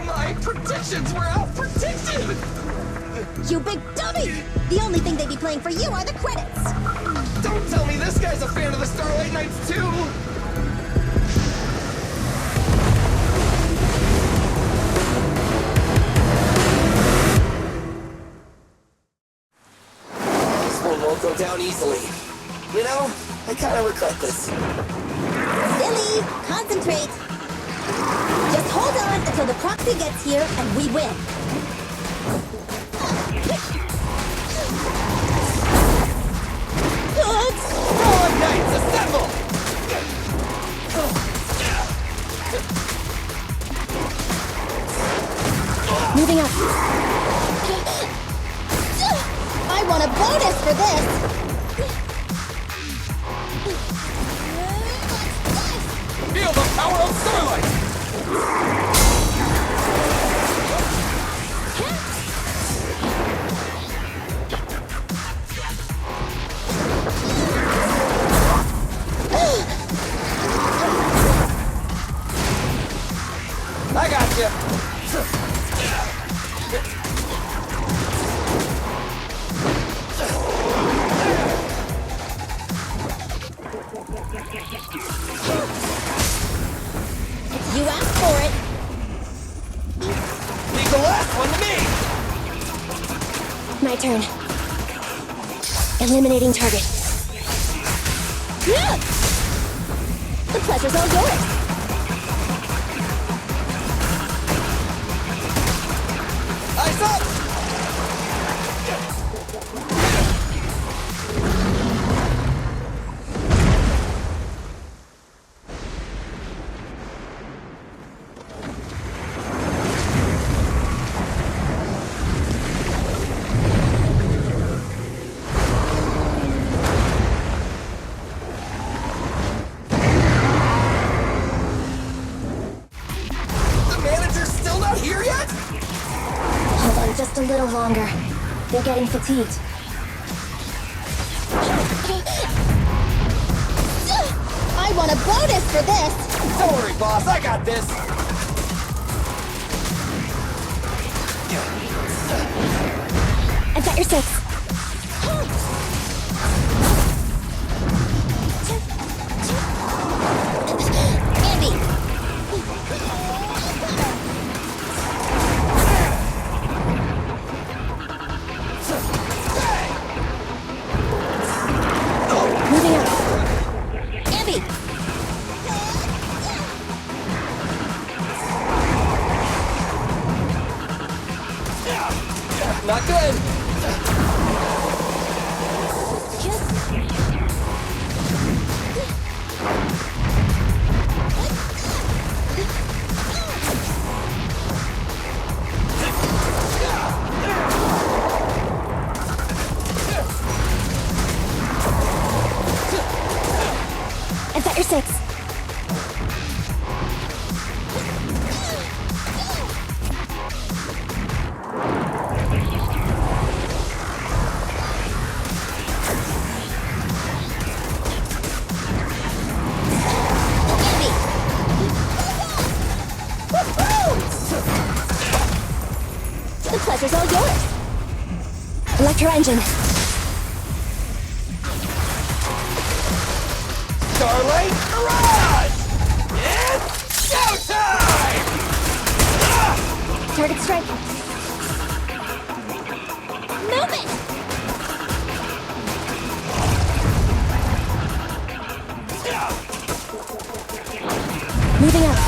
G: My predictions were out-predicted!
C: You big dummy! The only thing they'd be playing for you are the credits!
G: Don't tell me this guy's a fan of the Starlight Knights too! This one won't go down easily. You know, I kind of regret this.
C: Billy, concentrate! Just hold on until the proxy gets here and we win.
A: Feel the power of starlight!
G: I got you.
D: You asked for it.
G: Leave the last one to me.
D: My turn. Eliminating target. Yeah! The pleasure's all yours.
G: Eyes up! The manager's still not here yet?
D: Hold on just a little longer. They're getting fatigued. I want a bonus for this!
G: Don't worry, boss. I got this.
D: I've got your six. Andy! Moving up. Andy!
G: Not good.
D: I've got your six. The pleasure's all yours. Electro engine.
G: Starlight Mirage! It's showtime!
D: Target strike. Move it! Moving up.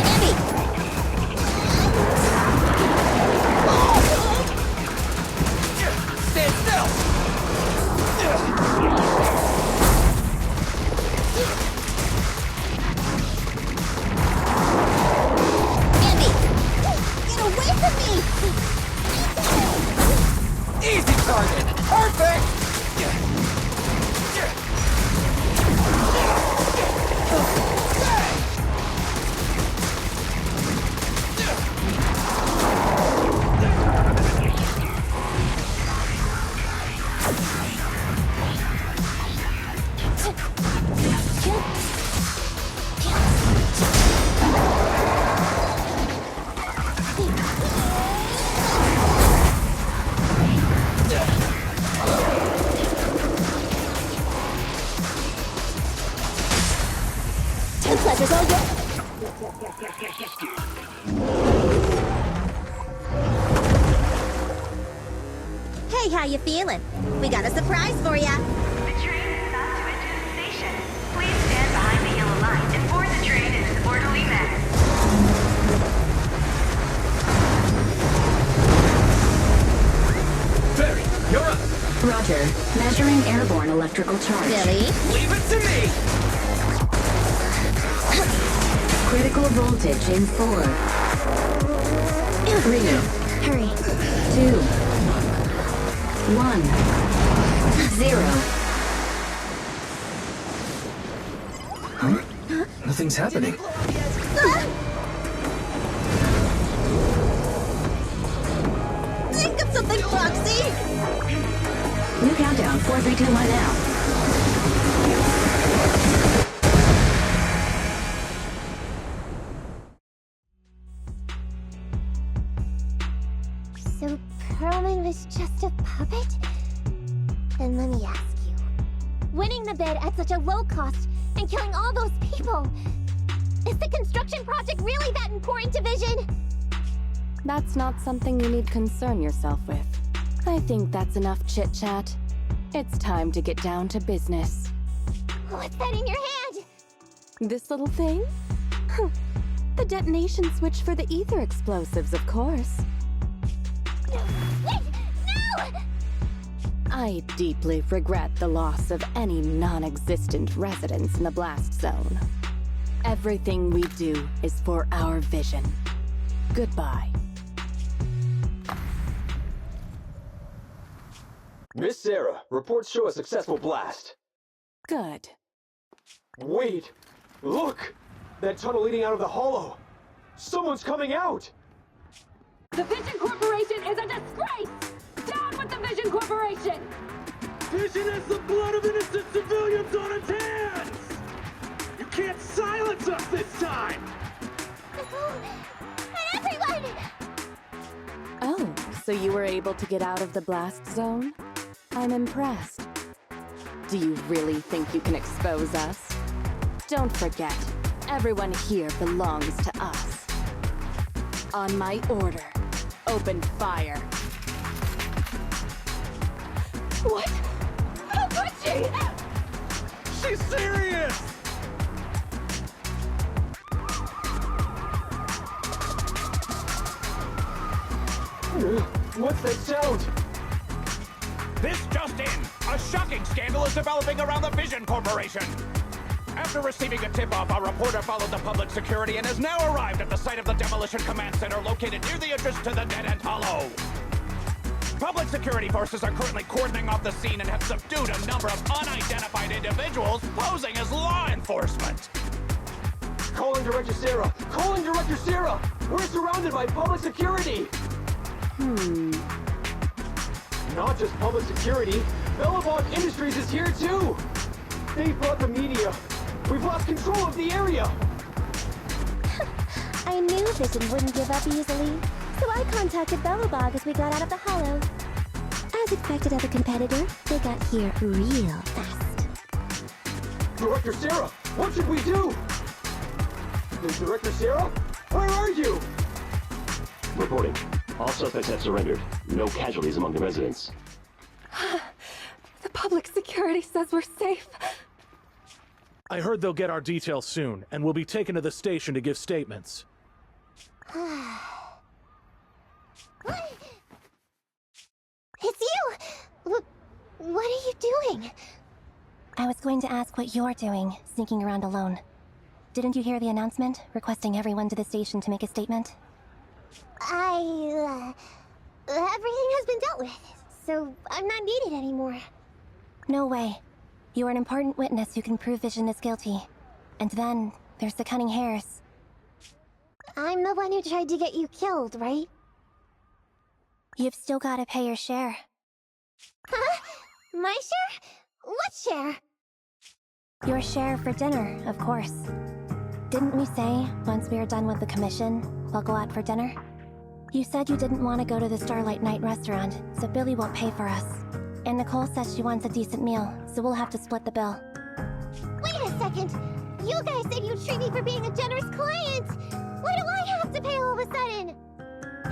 D: Andy!
G: Stand still!
D: Andy! Get away from me!
G: Easy target! Perfect!
D: The pleasure's all yours. Hey, how you feeling? We got a surprise for ya.
Q: The train is about to enter the station. Please stand behind the yellow line and board the train in an orderly manner.
M: Barry, you're up.
J: Roger. Measuring airborne electrical charge.
D: Billy?
G: Leave it to me!
J: Critical voltage in 4, 3,
D: Hurry.
J: 2, 1, 0.
I: Huh? Nothing's happening.
C: Think of something, Foxy!
J: New countdown, 4, 3, 2, 1 now.
D: So Perlman was just a puppet? Then let me ask you. Winning the bid at such a low cost and killing all those people, is the construction project really that important to Vision?
H: That's not something you need concern yourself with. I think that's enough chit-chat. It's time to get down to business.
D: What's that in your hand?
H: This little thing? The detonation switch for the ether explosives, of course.
D: Wait! No!
H: I deeply regret the loss of any non-existent residents in the blast zone. Everything we do is for our vision. Goodbye.
B: Miss Sarah, reports show a successful blast.
H: Good.
B: Wait! Look! That tunnel leading out of the hollow! Someone's coming out!
R: The Vision Corporation is a disgrace! Down with the Vision Corporation!
E: Vision has the blood of innocent civilians on its hands! You can't silence us this time!
D: Everyone!
H: Oh, so you were able to get out of the blast zone? I'm impressed. Do you really think you can expose us? Don't forget, everyone here belongs to us. On my order, open fire.
R: What? How could she?
E: She's serious!
B: What's that sound?
K: This just in! A shocking scandal is developing around the Vision Corporation! After receiving a tip-off, our reporter followed the public security and has now arrived at the site of the Demolition Command Center located near the entrance to the Dead-End Hollow. Public security forces are currently cordoning off the scene and have subdued a number of unidentified individuals posing as law enforcement.
B: Calling Director Sarah! Calling Director Sarah! We're surrounded by public security! Not just public security, Bellabog Industries is here too! They brought the media! We've lost control of the area!
D: I knew Vision wouldn't give up easily, so I contacted Bellabog as we got out of the hollow. As expected of a competitor, they got here real fast.
B: Director Sarah, what should we do? Director Sarah? Where are you?
S: Reporting. All suspects have surrendered. No casualties among the residents.
R: The public security says we're safe.
E: I heard they'll get our details soon, and we'll be taken to the station to give statements.
D: It's you! What are you doing? I was going to ask what you're doing, sneaking around alone. Didn't you hear the announcement, requesting everyone to the station to make a statement? Everything has been dealt with, so I'm not needed anymore. No way. You are an important witness who can prove Vision is guilty. And then, there's the cunning hares. I'm the one who tried to get you killed, right? You've still gotta pay your share. Huh? My share? What share? Your share for dinner, of course. Didn't we say, once we are done with the commission, we'll go out for dinner? You said you didn't want to go to the Starlight Night restaurant, so Billy won't pay for us. And Nicole says she wants a decent meal, so we'll have to split the bill. Wait a second! You guys said you'd treat me for being a generous client! Why do I have to pay all of a sudden?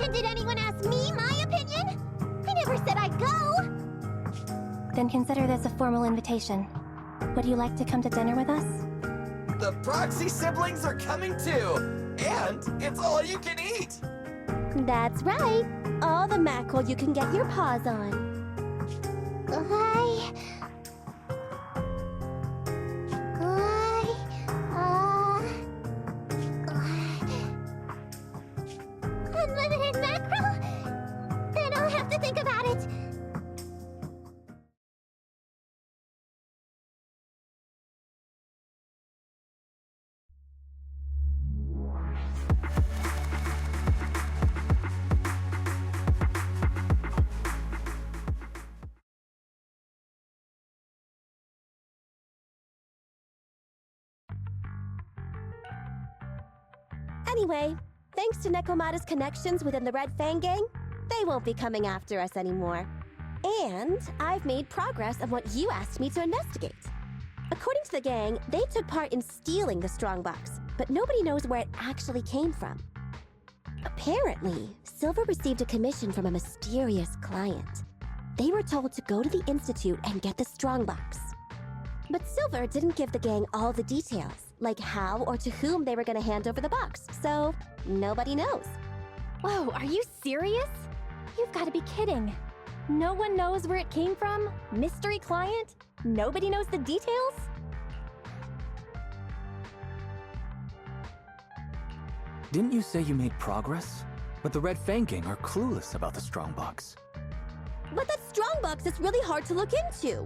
D: And did anyone ask me my opinion? I never said I'd go! Then consider this a formal invitation. Would you like to come to dinner with us?
G: The Proxy siblings are coming too! And it's all you can eat!
C: That's right. All the mackerel you can get your paws on.
D: Unlimited mackerel? Then I'll have to think about it.
C: Anyway, thanks to Nekomata's connections within the Red Fang Gang, they won't be coming after us anymore. And I've made progress on what you asked me to investigate. According to the gang, they took part in stealing the strongbox, but nobody knows where it actually came from. Apparently, Silver received a commission from a mysterious client. They were told to go to the Institute and get the strongbox. But Silver didn't give the gang all the details, like how or to whom they were going to hand over the box, so nobody knows.
H: Whoa, are you serious? You've got to be kidding. No one knows where it came from? Mystery client? Nobody knows the details?
I: Didn't you say you made progress? But the Red Fang Gang are clueless about the strongbox.
C: But that strongbox is really hard to look into.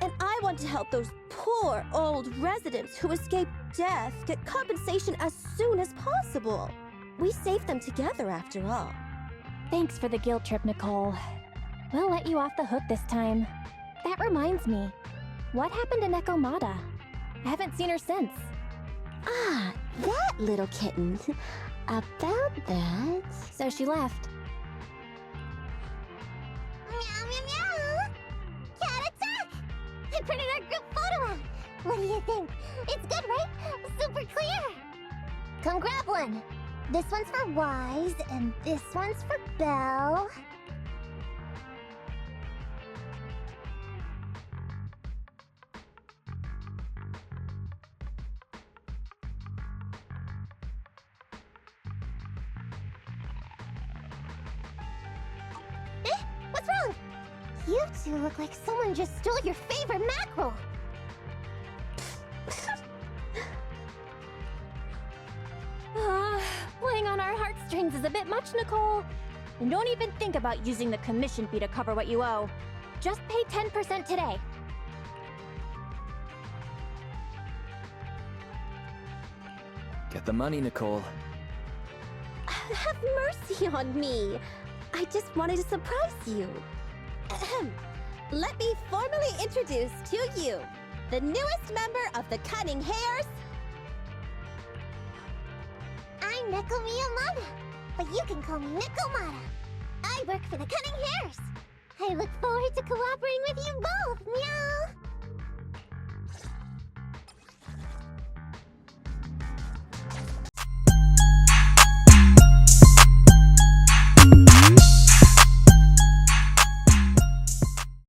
C: And I want to help those poor old residents who escaped death get compensation as soon as possible. We saved them together after all.
H: Thanks for the guilt trip, Nicole. We'll let you off the hook this time. That reminds me. What happened to Nekomata? I haven't seen her since.
C: Ah, that little kitten. About that...
H: So she left.
L: Meow, meow, meow! Cat attack! I printed our group photo out! What do you think? It's good, right? Super clear! Come grab one. This one's for Wise, and this one's for Belle. What's wrong? You two look like someone just stole your favorite mackerel.
H: Playing on our heartstrings is a bit much, Nicole. And don't even think about using the commission fee to cover what you owe. Just pay 10% today.
I: Get the money, Nicole.
C: Have mercy on me. I just wanted to surprise you. Ahem. Let me formally introduce to you the newest member of the Cunning Hares.
L: I'm Neko Miyamada, but you can call me Nekomata. I work for the Cunning Hares. I look forward to cooperating with you both, meow.